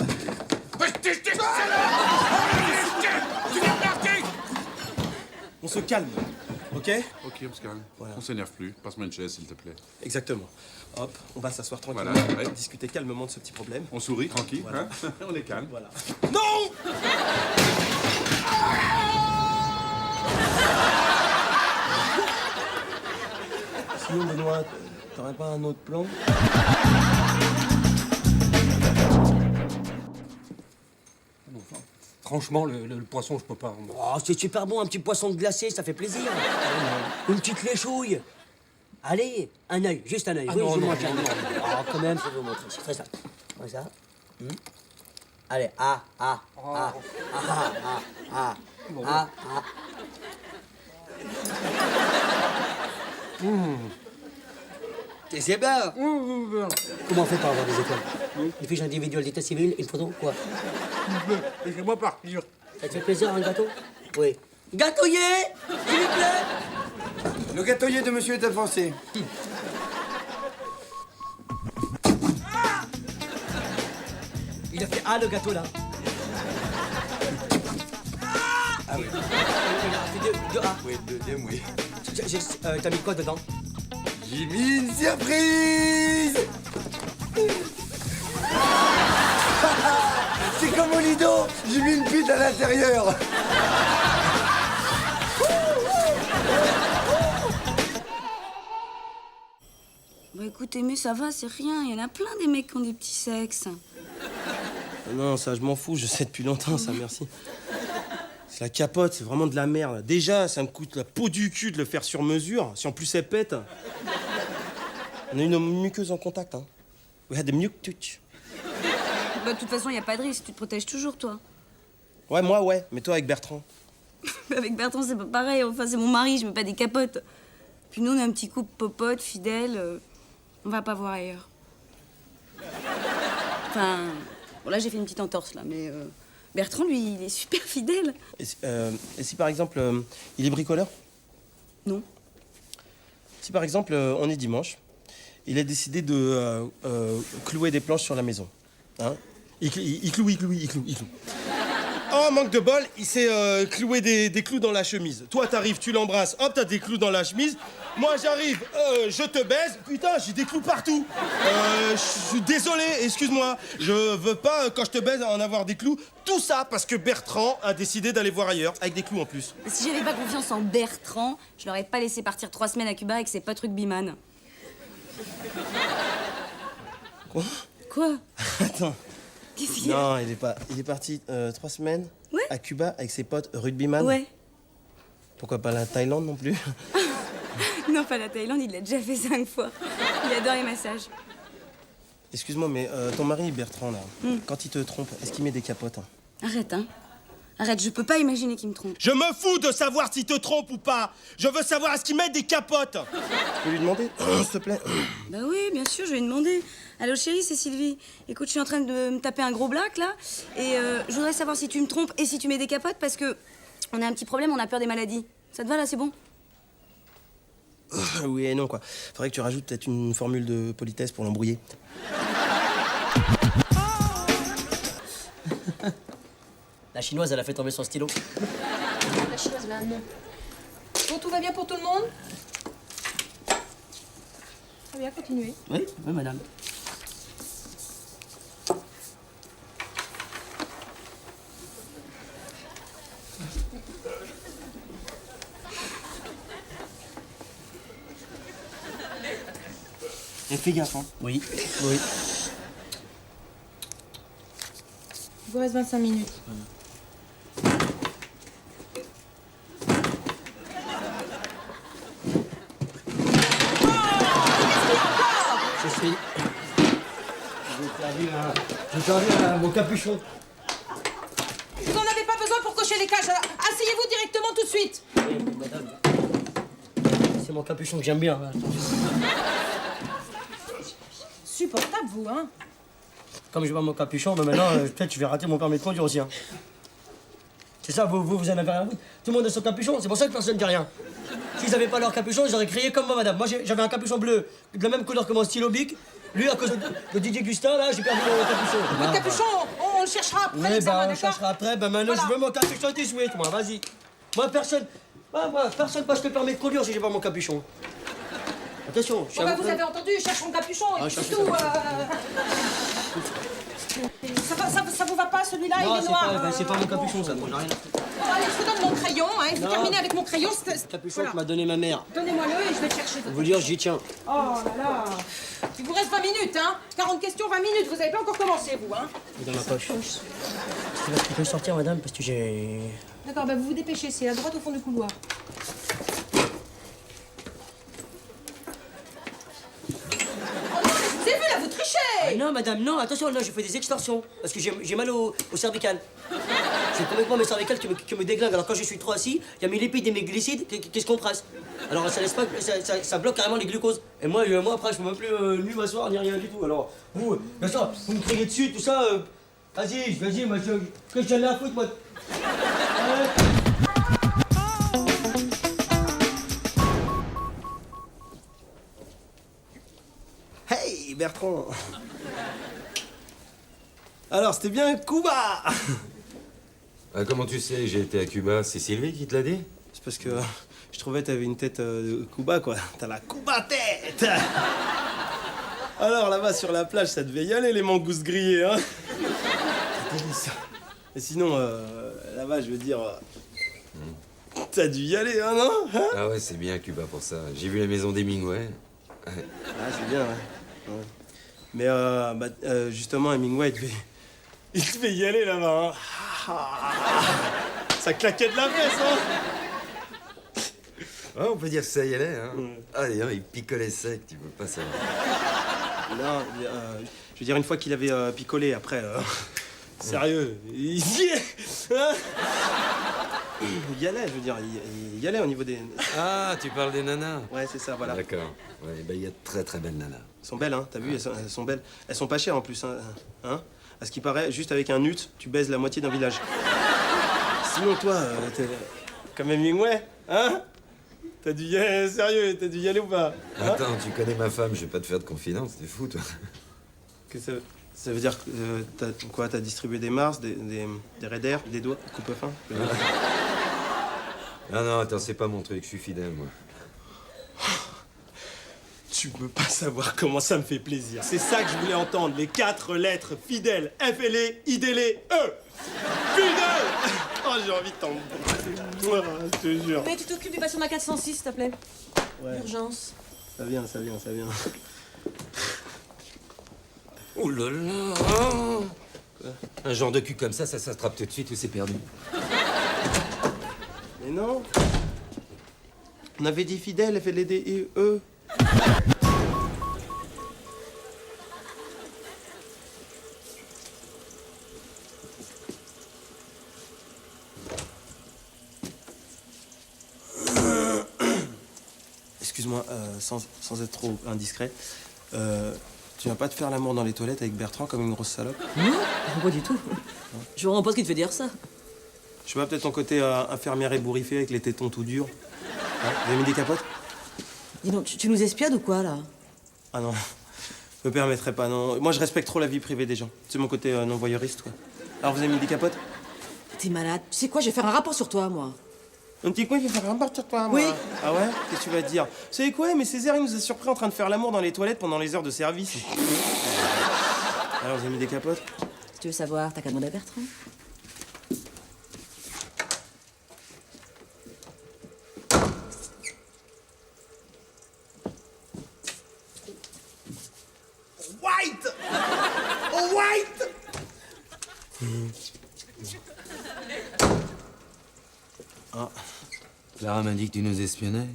On se calme, ok? Ok, on se calme. Voilà. On s'énerve plus. Passe-moi une chaise, s'il te plaît. Exactement. Hop, on va s'asseoir tranquillement, Voilà, ouais. discuter calmement de ce petit problème. On sourit, tranquille. Voilà. Hein. On est calme. Voilà. Non! Sinon, Benoît, t'aurais pas un autre plan? Franchement, le poisson, je peux pas. Oh, c'est super bon, un petit poisson glacé, ça fait plaisir. Une petite léchouille. Allez, un œil, juste un œil. Ah oui, non, je vous non, montre un non, œil. Oh, quand même, je vais vous montrer. C'est très simple. Comme ça. Allez, Et c'est bien. Comment on fait pour avoir des étoiles? Une fiche individuelle d'état civil, une photo, quoi? Laissez-moi partir. Ça te fait plaisir, un gâteau? Oui. Gâteauiller, s'il vous plaît. Le gâteauiller de monsieur est avancé. Il a fait A, le gâteau, là. Ah oui. Il a fait deux A. Oui, deuxième, oui. T'as mis quoi dedans? J'ai mis une surprise. C'est comme au Lido, j'ai mis une pute à l'intérieur. Bah écoute, Aimé, ça va, c'est rien. Il y en a plein des mecs qui ont des petits sexes. Non, ça, je m'en fous, je sais depuis longtemps, ça, merci. C'est la capote, c'est vraiment de la merde. Déjà, ça me coûte la peau du cul de le faire sur mesure. Si en plus elle pète. On a une muqueuse en contact, hein. We had a muque touch. Bah de toute façon, il n'y a pas de risque. Tu te protèges toujours, toi. Ouais, moi, ouais. Mais toi, avec Bertrand. Avec Bertrand, c'est pas pareil. Enfin, c'est mon mari, je mets pas des capotes. Puis nous, on est un petit couple popote, fidèle. On va pas voir ailleurs. Enfin, bon, là, j'ai fait une petite entorse, là, mais Bertrand, lui, il est super fidèle. Et si par exemple, il est bricoleur? Non. Si par exemple, on est dimanche, il a décidé de clouer des planches sur la maison. Hein? Il cloue. Oh, manque de bol, il s'est cloué des clous dans la chemise. Toi, t'arrives, tu l'embrasses, hop, t'as des clous dans la chemise. Moi, j'arrive, je te baise. Putain, j'ai des clous partout. Je suis désolé, excuse-moi. Je veux pas, quand je te baise, en avoir des clous. Tout ça parce que Bertrand a décidé d'aller voir ailleurs, avec des clous en plus. Si j'avais pas confiance en Bertrand, je l'aurais pas laissé partir 3 semaines à Cuba avec ses potes rugbyman. Quoi? Quoi? Attends. Qu'est-ce qu'il y a? Non, il est parti 3 semaines Ouais. à Cuba avec ses potes rugbyman. Ouais. Pourquoi pas la Thaïlande non plus? Non, pas la Thaïlande, il l'a déjà fait 5 fois. Il adore les massages. Excuse-moi, mais ton mari Bertrand, là, quand il te trompe, est-ce qu'il met des capotes, hein? Arrête, hein. Arrête, je peux pas imaginer qu'il me trompe. Je me fous de savoir s'il te trompe ou pas. Je veux savoir est-ce qu'il met des capotes. Tu peux lui demander, s'il te plaît? Bah oui, bien sûr, je vais lui demander. Allô chérie, c'est Sylvie. Écoute, je suis en train de me taper un gros black là, et je voudrais savoir si tu me trompes et si tu mets des capotes parce que On a un petit problème, on a peur des maladies. Ça te va là, c'est bon? Oui et non, quoi. Faudrait que tu rajoutes peut-être une formule de politesse pour l'embrouiller. La chinoise, elle a fait tomber son stylo. La chinoise, là, non. Bon, tout va bien pour tout le monde? Très bien, continuez. Oui, oui, madame. Et fais gaffe, hein. Oui, oui. Il vous reste 25 minutes. Je suis... J'ai perdu mon capuchon. Vous n'en avez pas besoin pour cocher les cases. Asseyez-vous directement tout de suite. Oui, madame. C'est mon capuchon que j'aime bien. Là. Supportable, vous, hein? Comme je vois mon capuchon, ben maintenant, peut-être je vais rater mon permis de conduire aussi. Hein. C'est ça, vous en avez rien à foutre. Tout le monde a son capuchon, c'est pour ça que personne ne dit rien. S'ils n'avaient pas leur capuchon, ils auraient crié comme moi, madame. Moi, j'avais un capuchon bleu, de la même couleur que mon stylo bic. Lui, à cause de Didier Gustin, là, j'ai perdu mon capuchon. Votre capuchon, on le cherchera après Oui, l'examen, on d'accord? cherchera après. Ben maintenant, Voilà. je veux mon capuchon tout de suite, moi, vas-y. Moi, personne passe le permis de conduire si j'ai pas mon capuchon. Attention, je suis Bon, bah, à vous votre- avez entendu, cherche mon capuchon, et Ah, puis cherche c'est le tout. capuchon. Ça vous va pas, celui-là, Non, il est c'est noir. pas, c'est pas mon bon. capuchon, ça, moi, j'ai rien. Bon, allez, je vous donne mon crayon, hein, il faut Non. terminer avec mon crayon. Le capuchon que m'a donné ma mère. Donnez-moi-le et je vais le chercher. Pour vous dire, j'y tiens. Oh là là. Il vous reste 20 minutes, hein? 40 questions, 20 minutes, vous n'avez pas encore commencé, vous, hein? Dans ma poche. Tu peux sortir, madame, parce que j'ai... D'accord, bah vous vous dépêchez, c'est à droite au fond du couloir. Vous avez vu, là, vous trichez! Ah non, madame, non, attention, non, je fais des extorsions. Parce que j'ai mal au cervical. J'ai complètement mes cervicales qui me déglinguent. Alors quand je suis trop assis, il y a mes lipides et mes glycides qui se compressent. Alors ça laisse pas, ça bloque carrément les glucoses. Et moi après, je peux même plus ni m'asseoir ni rien du tout. Alors, vous, bien sûr, vous me criez dessus, tout ça. Vas-y, moi, que j'en ai à foutre, moi. Hey, Bertrand. Alors, c'était bien Cuba. Comment tu sais, j'ai été à Cuba? C'est Sylvie qui te l'a dit? C'est parce que je trouvais que t'avais une tête de Cuba, quoi. T'as la Cuba tête. Alors, là-bas, sur la plage, ça devait y aller, les mangousses grillées, hein. C'est délicieux. Et sinon, là-bas, je veux dire... T'as dû y aller, hein, non? Hein? Ah ouais, c'est bien Cuba pour ça. J'ai vu la maison d'Hemingway. Ouais. Ah, c'est bien, ouais. Ouais. Mais justement, Hemingway, il devait y aller là-bas. Hein. Ça claquait de la fesse, hein. Ah, on peut dire que ça y allait, hein. Ah, d'ailleurs, il picolait sec, tu peux pas savoir. Non, je veux dire, une fois qu'il avait picolé, après, sérieux, il y est, hein. Il y allait, je veux dire, il y allait au niveau des... Ah, tu parles des nanas? Ouais, c'est ça, voilà. D'accord. Ouais, bah, il y a de très très belles nanas. Elles sont belles, hein, t'as vu, elles sont belles. Elles sont pas chères en plus, hein. À ce qui paraît, juste avec un nut, tu baises la moitié d'un village. Sinon, toi, t'es comme Hemingway, hein? T'as dû y aller, sérieux, t'as dû y aller ou pas? Hein? Attends, tu connais ma femme, je vais pas te faire de confidence, t'es fou, toi. Qu'est-ce que ça veut dire que t'as distribué des Mars, des Raiders, des doigts, coupe-fin? Ah non, attends, c'est pas mon truc, je suis fidèle, moi. Tu peux pas savoir comment ça me fait plaisir. C'est ça que je voulais entendre, les 4 lettres fidèles. F-L-E-I-D-L-E. Fidèle. Oh, j'ai envie de t'en... Je te jure. Mais tu t'occupes du patient à 406, s'il te plaît. Ouais. Urgence. Ça vient. Oh là là. Un genre de cul comme ça s'attrape tout de suite ou c'est perdu. Mais non. On avait dit fidèle, F-L-E-D-E. Excuse-moi, sans être trop indiscret, tu vas pas te faire l'amour dans les toilettes avec Bertrand comme une grosse salope? Non, pas du tout. Je comprends pas ce qui te fait dire ça. Je sais pas, peut-être ton côté infirmière ébouriffée avec les tétons tout durs. Hein, vous avez mis des capotes? Dis donc, tu nous espionnes ou quoi, là? Ah non, je me permettrais pas, non. Moi, je respecte trop la vie privée des gens. C'est mon côté non-voyeuriste, quoi. Alors, vous avez mis des capotes? T'es malade. Tu sais quoi, je vais faire un rapport sur toi, moi. Un petit quoi, il va faire un rapport sur toi, moi. Oui. Ah ouais? Qu'est-ce que tu vas dire? Vous savez quoi, mais Césaire, il nous a surpris en train de faire l'amour dans les toilettes pendant les heures de service. Alors, vous avez mis des capotes? Si tu veux savoir, t'as qu'à demander à Bertrand. White! Oh, White! Ah. Clara m'a dit que tu nous espionnais.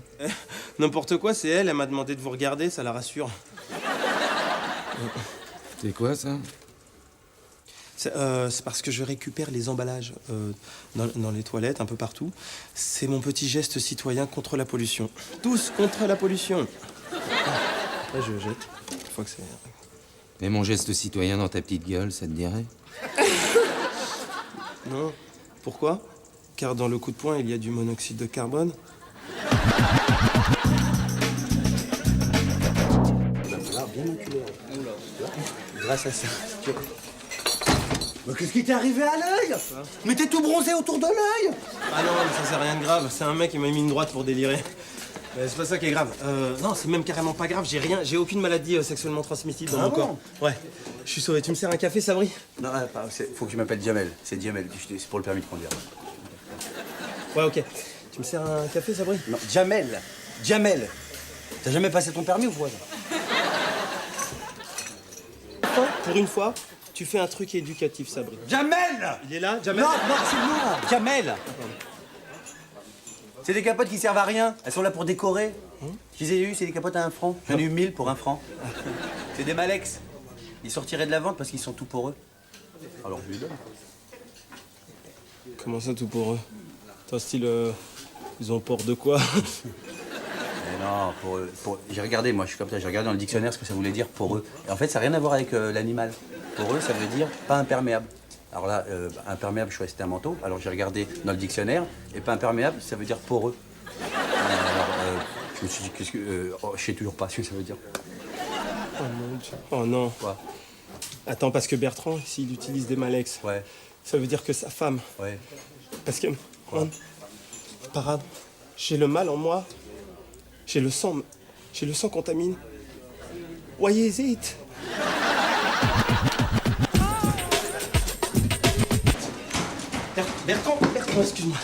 N'importe quoi, c'est elle, elle m'a demandé de vous regarder, ça la rassure. C'est quoi, ça? C'est parce que je récupère les emballages dans les toilettes, un peu partout. C'est mon petit geste citoyen contre la pollution. Tous contre la pollution. Après, je jette. Une fois que c'est... Et mon geste citoyen dans ta petite gueule, ça te dirait? Non. Pourquoi? Car dans le coup de poing, il y a du monoxyde de carbone. Grâce à ça. Mais qu'est-ce qui t'est arrivé à l'œil? Mais t'es tout bronzé autour de l'œil. Ah non, mais ça c'est rien de grave. C'est un mec qui m'a mis une droite pour délirer. C'est pas ça qui est grave. Non, c'est même carrément pas grave. J'ai aucune maladie sexuellement transmissible dans mon corps. Ouais. Je suis sauvé. Tu me sers un café, Sabri? Non, faut que tu m'appelles Jamel. C'est Jamel, c'est pour le permis de conduire. Ouais, ok. Tu me sers un café, Sabri? Non, Jamel. Jamel. T'as jamais passé ton permis ou quoi? Pour une fois, tu fais un truc éducatif, Sabri. Jamel! Il est là, Jamel? Non, c'est moi. Jamel. C'est des capotes qui servent à rien. Elles sont là pour décorer. Je les ai eues, c'est des capotes à 1 franc. J'en ai eu 1000 pour 1 franc. C'est des Malex. Ils sortiraient de la vente parce qu'ils sont tout pour eux. Alors je lui donne. Comment ça, tout pour eux? Toi, style, ils ont peur de quoi? Mais non, pour eux. J'ai regardé, moi je suis comme ça, j'ai regardé dans le dictionnaire ce que ça voulait dire pour eux. Et en fait, ça n'a rien à voir avec l'animal. Pour eux, ça veut dire pas imperméable. Alors là, imperméable, je croyais que c'était un manteau. Alors j'ai regardé dans le dictionnaire, et pas imperméable, ça veut dire poreux. Alors, je me suis dit, qu'est-ce que. Je sais toujours pas ce que ça veut dire. Oh mon Dieu. Oh non. Quoi? Attends, parce que Bertrand, s'il utilise des Malex, ouais, ça veut dire que sa femme. Ouais. Parce que. Parade. J'ai le mal en moi. J'ai le sang contaminé. Why is it? Bertrand, excuse-moi.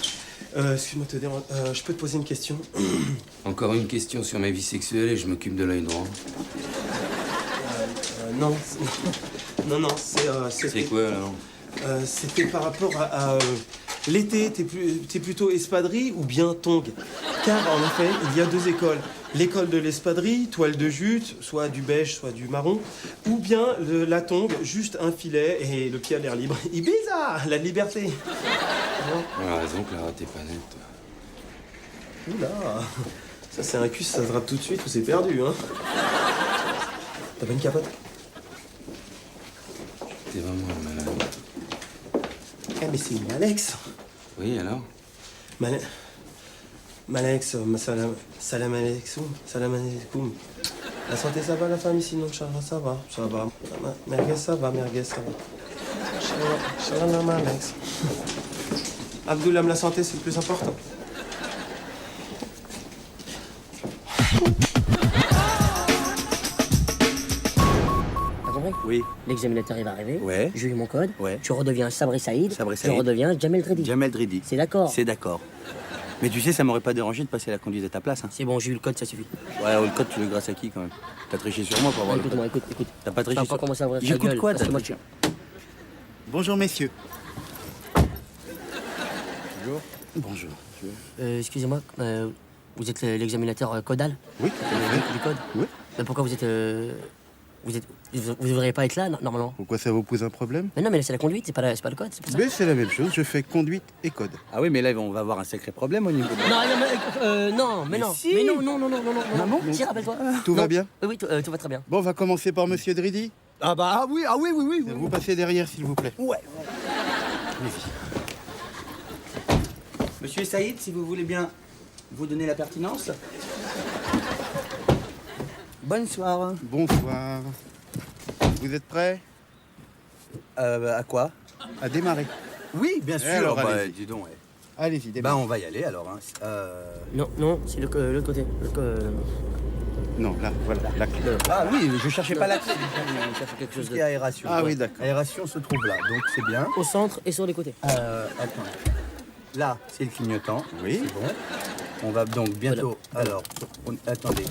Excuse-moi de te déranger. Je peux te poser une question? Encore une question sur ma vie sexuelle et je m'occupe de l'œil droit. Non. Non, c'est... C'est quoi, alors? C'était par rapport à l'été, t'es plutôt espadrille ou bien tongue? Car en effet, il y a 2 écoles. L'école de l'espadrille, toile de jute, soit du beige, soit du marron, ou bien la tongue, juste un filet et le pied à l'air libre. Ibiza, la liberté. On a raison, Clara, t'es pas nette, toi. Oula, ça c'est un cul, ça se drape tout de suite ou c'est perdu, hein? T'as pas une capote? T'es vraiment un malade. Ah mais c'est Malex. Oui, alors? Malex, salam alaikum. La santé ça va, la famille sinon, Inch'Allah ça va. Merguez ça va. Inch'Allah Malex. Abdoulam, la santé c'est le plus important. T'as compris? Oui. L'examinateur il va arriver. Ouais. J'ai eu mon code. Ouais. Tu redeviens Sabri Saïd. Sabri Tu Saïd. redeviens Jamel Dridi. Jamel Dridi. C'est d'accord? C'est d'accord. Mais tu sais, ça m'aurait pas dérangé de passer la conduite à ta place. Hein. C'est bon, j'ai eu le code, ça suffit. Ouais, le code, tu le grâce à qui quand même? T'as triché sur moi pour avoir le code. Écoute-moi, écoute. T'as pas triché T'as sur pas commencé à ouvrir ta J'écoute gueule, quoi, parce que moi, triché? Bonjour, messieurs. Bonjour. Bonjour. Excusez-moi, vous êtes l'examinateur codal? Oui. Du code? Oui. Mais pourquoi vous devriez pas être là, normalement? Pourquoi ça vous pose un problème? Mais non, mais c'est la conduite, c'est pas le code, c'est pour ça. Mais c'est la même chose, je fais conduite et code. Ah oui, mais là, on va avoir un sacré problème au niveau de... Non, mais non. si. Mais non. Ah bon? Si, rappelle-toi. Tout va bien? Oui, tout va très bien. Bon, on va commencer par Monsieur Dridi. Oui. Vous passez derrière, s'il vous plaît. Ouais. Monsieur Saïd, si vous voulez bien vous donner la pertinence. Bonsoir. Bonsoir. Vous êtes prêts? À quoi? À démarrer. Oui, bien sûr. Alors, bah, allez-y. dis donc. Ouais. Allez-y, démarrez. Bah, on va y aller alors. Hein. Non, non, c'est l'autre côté. Non, là, voilà, la clé. Ah oui, je cherchais pas la clé. Je cherche quelque chose Tout ce qui est aération. Ah oui, Ouais. d'accord. Aération se trouve là, donc c'est bien. Au centre et sur les côtés. Attends. Là, c'est le clignotant. Oui. C'est bon. On va donc bientôt. Alors, attendez.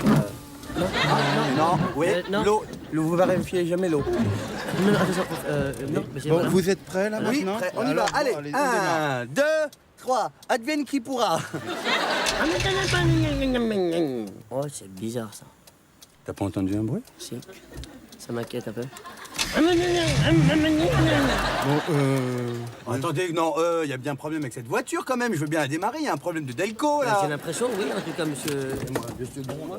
Non, oui, non. l'eau. Vous vérifiez jamais l'eau. Non, attention, non, mais Bon, vous êtes prêts là Oui, maintenant? prêt, on y Alors, va. Allez, bon, on démarre. 1, 2, 3. Advienne qui pourra. Oh, c'est bizarre ça. T'as pas entendu un bruit? Si. Ça m'inquiète un peu. Bon, attendez, non, il y a bien un problème avec cette voiture quand même. Je veux bien la démarrer. Il y a un problème de Delco là. J'ai l'impression, oui, en tout cas, monsieur. Monsieur Bon,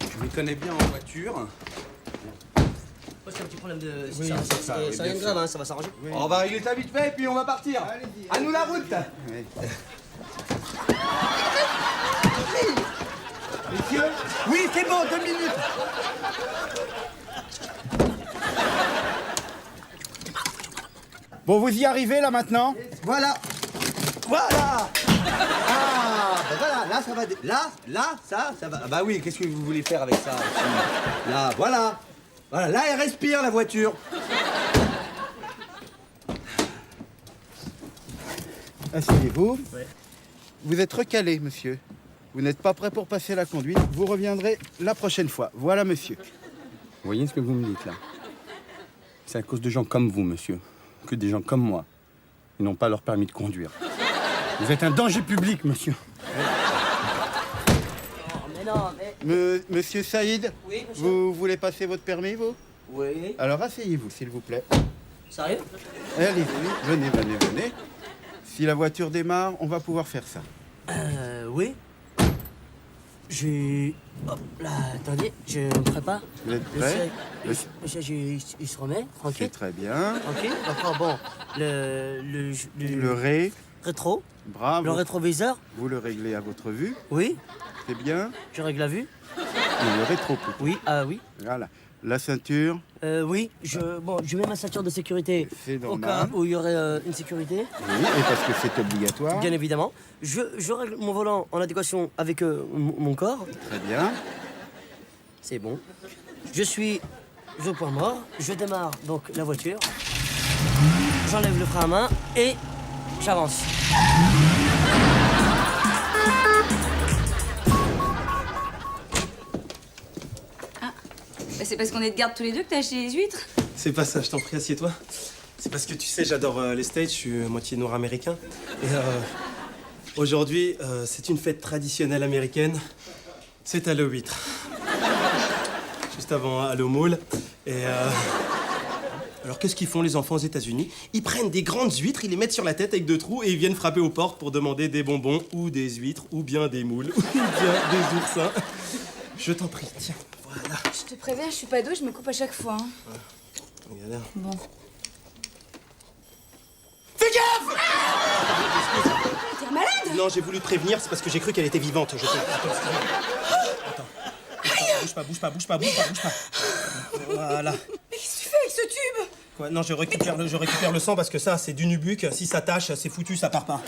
je m'y connais bien en voiture. C'est un petit problème de. Oui, c'est ça, oui, C'est bien rien de sûr. grave, hein, ça va s'arranger. Oui. On va régler ça vite fait et puis on va partir. À nous la route. Oui. Messieurs. Oui, c'est bon, 2 minutes. Bon, vous y arrivez là maintenant? Voilà. Voilà. Ah, ben voilà, là ça va. Là, ça va. Ah bah oui, qu'est-ce que vous voulez faire avec ça aussi? Là, voilà. Voilà, là elle respire la voiture. Asseyez-vous. Ouais. Vous êtes recalé, monsieur. Vous n'êtes pas prêt pour passer la conduite. Vous reviendrez la prochaine fois. Voilà, monsieur. Vous voyez ce que vous me dites là? C'est à cause de gens comme vous, monsieur, que des gens comme moi, ils n'ont pas leur permis de conduire. Vous êtes un danger public, monsieur. Mais non, mais. Monsieur Saïd, Oui, monsieur. vous voulez passer votre permis, vous? Oui. Alors asseyez-vous, s'il vous plaît. Sérieux? Allez-y, venez. Si la voiture démarre, on va pouvoir faire ça. Oui. Hop là, attendez, je me prépare. Vous êtes prêt? Monsieur, il se remet, C'est tranquille. très bien. Tranquille, d'accord, bon. Le ré. Rétro. Bravo. Le rétroviseur. Vous le réglez à votre vue. Oui. C'est bien. Je règle la vue. Non, le rétro plutôt. Oui, oui. Voilà. La ceinture. Oui, je mets ma ceinture de sécurité C'est au normal. cas où il y aurait une sécurité. Oui, et parce que c'est obligatoire. Bien évidemment. Je règle mon volant en adéquation avec mon corps. Très bien. C'est bon. Je suis au point mort. Je démarre donc la voiture. J'enlève le frein à main et j'avance. Bah, c'est parce qu'on est de garde tous les deux que t'as acheté les huîtres. C'est pas ça, je t'en prie, assieds-toi. C'est parce que tu sais, j'adore les States, je suis moitié nord-américain. Et aujourd'hui, c'est une fête traditionnelle américaine. C'est Halloween huître. Juste avant Halloween. Et alors qu'est-ce qu'ils font les enfants aux États-Unis? Ils prennent des grandes huîtres, ils les mettent sur la tête avec 2 trous et ils viennent frapper aux portes pour demander des bonbons ou des huîtres ou bien des moules ou bien des oursins. Je t'en prie, tiens, voilà. Je te préviens, je suis pas douce, je me coupe à chaque fois. Hein. Regarde. Bon. Fais gaffe! T'es malade? Non, j'ai voulu te prévenir, c'est parce que j'ai cru qu'elle était vivante. Attends. Bouge pas. Voilà. Mais qu'est-ce que tu fais avec ce tube? Quoi? Non, je récupère le sang parce que ça, c'est du nubuck. Si ça tâche, c'est foutu, ça part pas.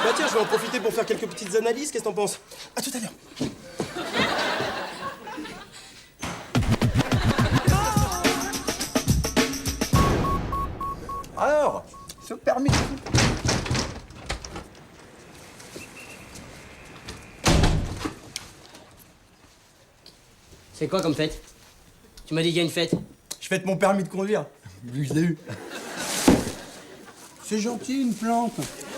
Bah tiens, je vais en profiter pour faire quelques petites analyses. Qu'est-ce que t'en penses? À tout à l'heure. Alors, ce permis. C'est quoi comme fête? Tu m'as dit qu'il y a une fête. Je fête mon permis de conduire, vu que je l'ai eu. C'est gentil, une plante.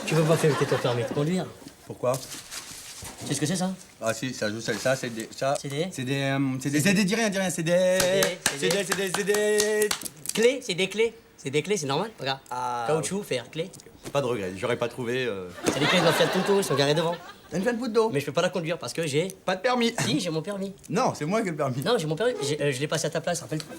Tu veux pas fêter ton permis de conduire? Pourquoi? Tu sais ce que c'est ça? Ah si, ça joue ça, c'est des... Ça, C'est des... C'est des... Dis rien, c'est des... Clés, c'est des clés. C'est des clés, c'est normal, regarde. Ah, Caoutchouc, fer, clé. Pas de regret, j'aurais pas trouvé... C'est les clés de ma Fiat Punto, ils sont garés devant. T'as une Fiat Punto? Mais je peux pas la conduire parce que j'ai... Pas de permis. Si, j'ai mon permis. Non, c'est moi qui ai le permis. Non, j'ai mon permis. Je l'ai passé à ta place, rappelle-toi.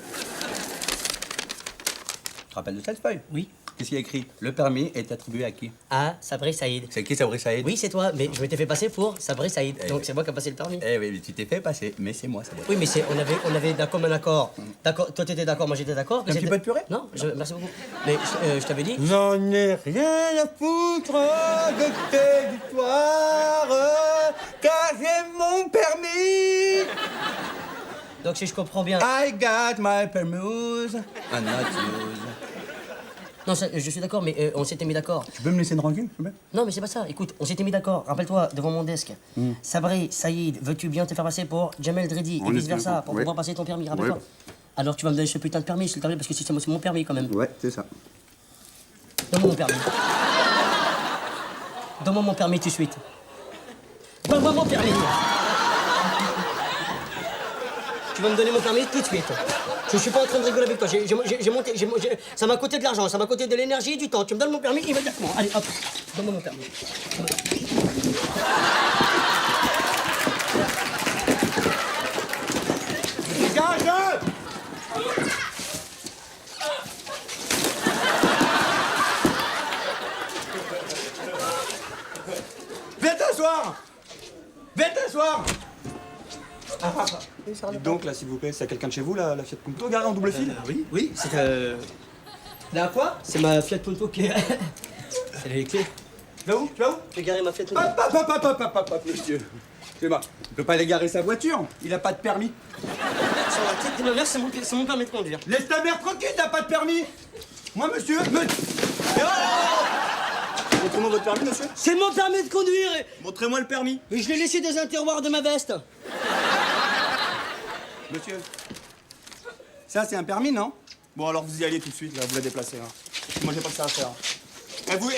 Tu te rappelles de cette feuille? Oui. Qu'est-ce qu'il y a écrit? Le permis est attribué à qui? Ah, Sabri Saïd. C'est qui Sabri Saïd? Oui, c'est toi, mais je m'étais fait passer pour Sabri Saïd. Donc c'est moi qui ai passé le permis. Eh oui, mais tu t'es fait passer, mais c'est moi, Sabri. Oui, mais on avait d'un commun accord. D'accord, toi t'étais d'accord, moi j'étais d'accord. Un petit peu de purée? Non, merci beaucoup. Mais je t'avais dit. J'en ai rien à foutre de tes victoires, car j'ai mon permis. Donc si je comprends bien. I got my permis and not yours. Non, je suis d'accord, mais on s'était mis d'accord. Tu peux me laisser tranquille, s'il te plaît? Non, mais c'est pas ça. Écoute, on s'était mis d'accord. Rappelle-toi, devant mon desk. Sabri, Saïd, veux-tu bien te faire passer pour Jamel Dridi et vice-versa pour pouvoir passer ton permis, rappelle-toi. Alors tu vas me donner ce putain de permis, s'il te plaît, parce que c'est mon permis quand même. Ouais, c'est ça. Donne-moi mon permis. Donne-moi mon permis tout de suite. Donne-moi mon permis. Tu vas me donner mon permis tout de suite. Je suis pas en train de rigoler avec toi. Ça m'a coûté de l'argent, ça m'a coûté de l'énergie et du temps. Tu me donnes mon permis immédiatement. Allez, hop, donne-moi mon permis. Dégage! Viens t'asseoir! Viens t'asseoir! Dites donc, là, s'il vous plaît, c'est quelqu'un de chez vous, la Fiat Punto, garée en double fil? Oui, c'est Là quoi? C'est ma Fiat Punto qui est... C'est les clés. Tu vas où? J'ai garé ma Fiat Punto. Monsieur. Excusez-moi, il peut pas aller garer sa voiture, il a pas de permis. Sur la tête de ma mère, c'est mon permis de conduire. Laisse ta mère tranquille, t'as pas de permis. Moi, monsieur, Montrez-moi votre permis, monsieur. C'est mon permis de conduire. Montrez-moi le permis. Mais je l'ai laissé dans un tiroir de ma veste. Monsieur, ça, c'est un permis, non? Bon, alors vous y allez tout de suite, là, vous la déplacez, hein. Moi, j'ai pas que ça à faire.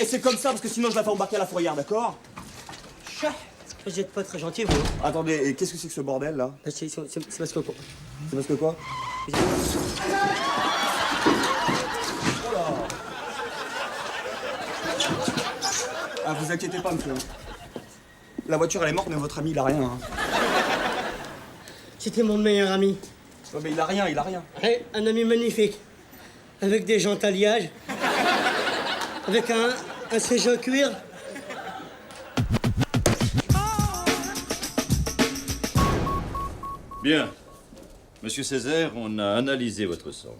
Et c'est comme ça, parce que sinon, je la fais embarquer à la fourrière, d'accord? Vous êtes pas très gentil, vous. Attendez, et qu'est-ce que c'est que ce bordel, là? C'est parce que... C'est parce que quoi? Ah, vous inquiétez pas, monsieur. La voiture, elle est morte, mais votre ami, il a rien. Hein. C'était mon meilleur ami. Oh, mais il a rien. Ouais, un ami magnifique. Avec des jantes alliages. Avec un siège en cuir. Bien. Monsieur Césaire, on a analysé votre sang.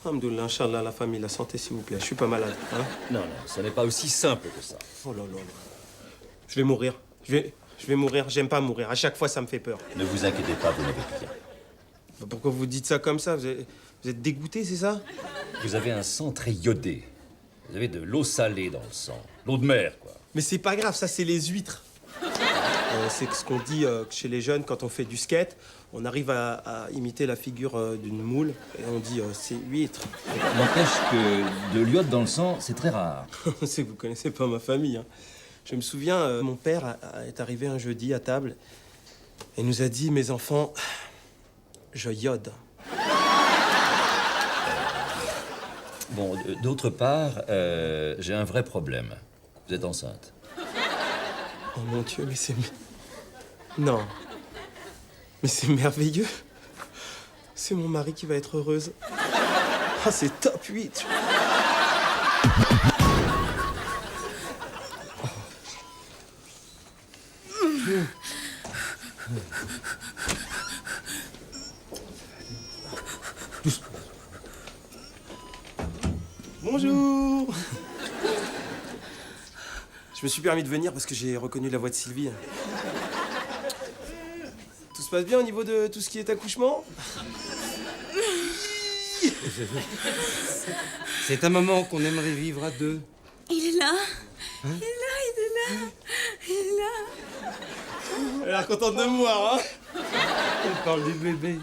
Alhamdoulilah, Inch'Allah, la famille, la santé, s'il vous plaît. Je suis pas malade. Hein? Non, ce n'est pas aussi simple que ça. Oh là là. Je vais mourir. Je vais mourir. J'aime pas mourir. À chaque fois, ça me fait peur. Ne vous inquiétez pas, vous n'avez rien. Pourquoi vous dites ça comme ça? Vous êtes dégoûté, c'est ça? Vous avez un sang très iodé. Vous avez de l'eau salée dans le sang. L'eau de mer, quoi. Mais c'est pas grave, ça, c'est les huîtres. C'est ce qu'on dit chez les jeunes quand on fait du skate. On arrive à imiter la figure d'une moule et on dit c'est huître. N'empêche que de l'iode dans le sang, c'est très rare. C'est que vous connaissez pas ma famille. Hein. Je me souviens, mon père est arrivé un jeudi à table et nous a dit, mes enfants, je iode. Bon, d'autre part, j'ai un vrai problème. Vous êtes enceinte. Oh mon Dieu, mais c'est... Non. Mais c'est merveilleux. C'est mon mari qui va être heureuse. Ah, c'est top 8. Bonjour. Je me suis permis de venir parce que j'ai reconnu la voix de Sylvie. Tout se passe bien au niveau de tout ce qui est accouchement? C'est un moment qu'on aimerait vivre à deux. Il est là. Hein? Il est là. Elle a l'air contente de moi, hein? Elle parle du bébé.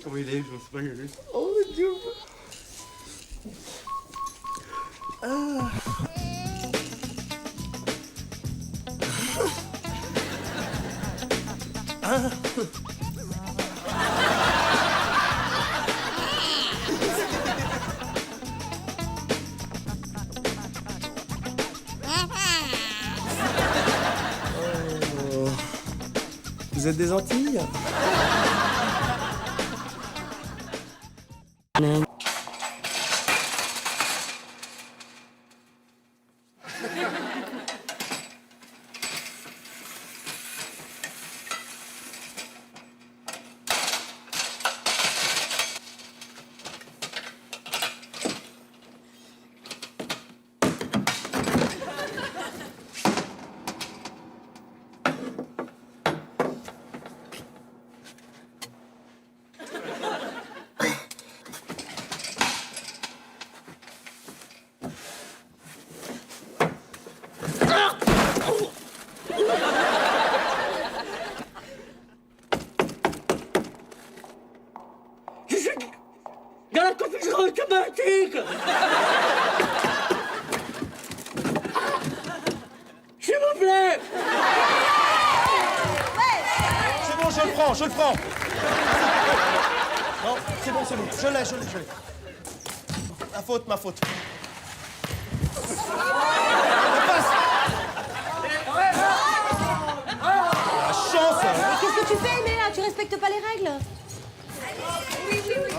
Comment il est? Je sais pas, il est. Oh Dieu. Ah. Ah. Vous êtes des Antilles? Dans la confusion automatique. S'il vous plaît. C'est bon, je le prends, je le prends. Non, c'est bon, je l'ai. Ma faute. Ça passe. La chance. Qu'est-ce que tu fais, Aimé, là? Tu respectes pas les règles?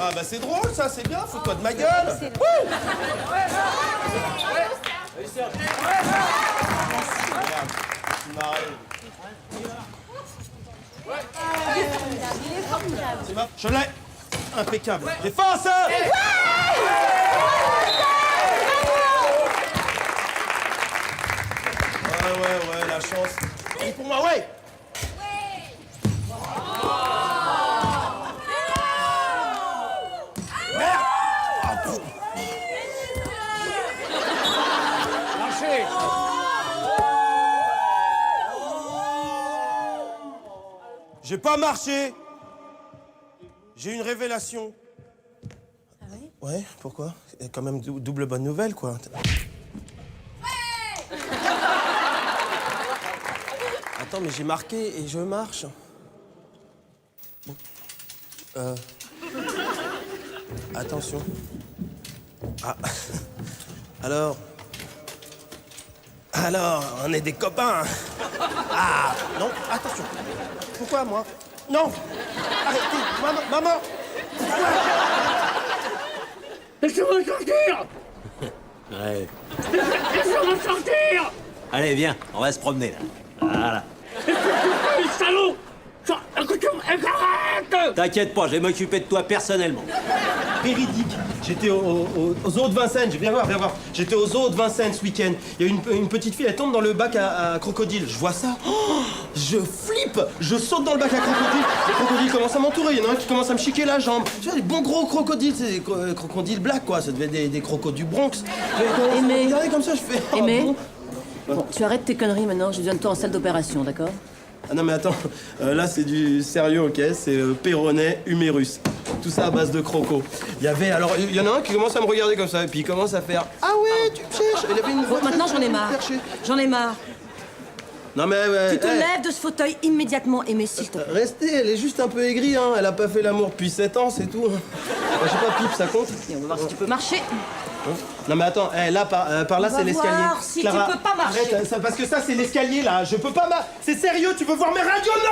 Ah bah c'est drôle ça, c'est bien, fous-toi de ma gueule. Je l'ai. Impeccable. Défense. Ouais, la chance. Et pour moi, ouais. J'ai pas marché. J'ai une révélation. Ah oui? Ouais, pourquoi? Il y a quand même double bonne nouvelle, quoi. Attends, mais j'ai marqué et je marche. Attention. Ah. Alors, on est des copains. Ah, non, attention. Pourquoi, moi? Non. Arrêtez, maman. Laissez-moi sortir. Ouais. Laissez-moi sortir. Allez, viens, on va se promener, là. Voilà. Salaud. Arrête. T'inquiète pas, je vais m'occuper de toi personnellement. Véridique. J'étais au zoo de Vincennes, viens voir. J'étais au zoo de Vincennes ce week-end. Il y a une petite fille, elle tombe dans le bac à crocodile. Je vois ça, oh, je flippe. Je saute dans le bac à crocodile. Les crocodiles commencent à m'entourer. Il y en a un qui commence à me chiquer la jambe. Tu vois, les bons gros crocodiles, c'est des crocodiles black, quoi. Ça devait être des crocos du Bronx. Aimé. Regardez comme ça, je fais. Oh, Aimé. Bon, tu arrêtes tes conneries maintenant, j'ai besoin de toi en salle d'opération, d'accord? Ah non mais attends, là c'est du sérieux, ok? C'est péroné, humérus. Tout ça à base de croco. Il y en a un qui commence à me regarder comme ça, et puis il commence à faire « Ah ouais, tu me cherches !» Il avait une Bon, maintenant j'en ai marre. J'en ai marre. Non mais ouais... Tu te lèves de ce fauteuil immédiatement, Aimé, s'il te plaît. Restez, elle est juste un peu aigrie, hein. Elle a pas fait l'amour depuis 7 ans, c'est tout. Je sais pas, Pipe, ça compte? Et on va voir si tu peux marcher. Non mais attends, là par là c'est l'escalier. On va voir si Clara, tu peux pas marcher. Arrête, parce que ça c'est l'escalier là, je peux pas C'est sérieux, tu veux voir mes radios? Non!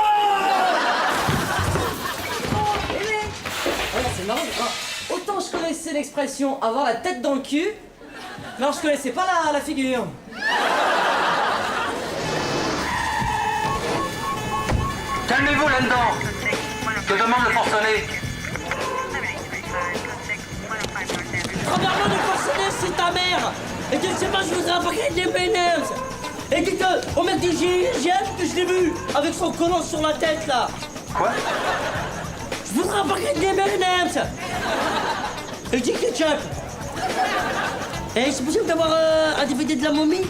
Voilà, c'est marrant. Autant je connaissais l'expression avoir la tête dans le cul, mais alors je connaissais pas la figure. Calmez-vous là-dedans. Je demande le forcené. Premièrement, le forcené, c'est ta mère. Et que je sais pas, je voudrais un paquet de M&M's. Et dites au mec du GIGN que je l'ai vu avec son collant sur la tête là. Quoi? Je voudrais un paquet de M&M's. Et du ketchup. Et c'est possible d'avoir un DVD de la momie?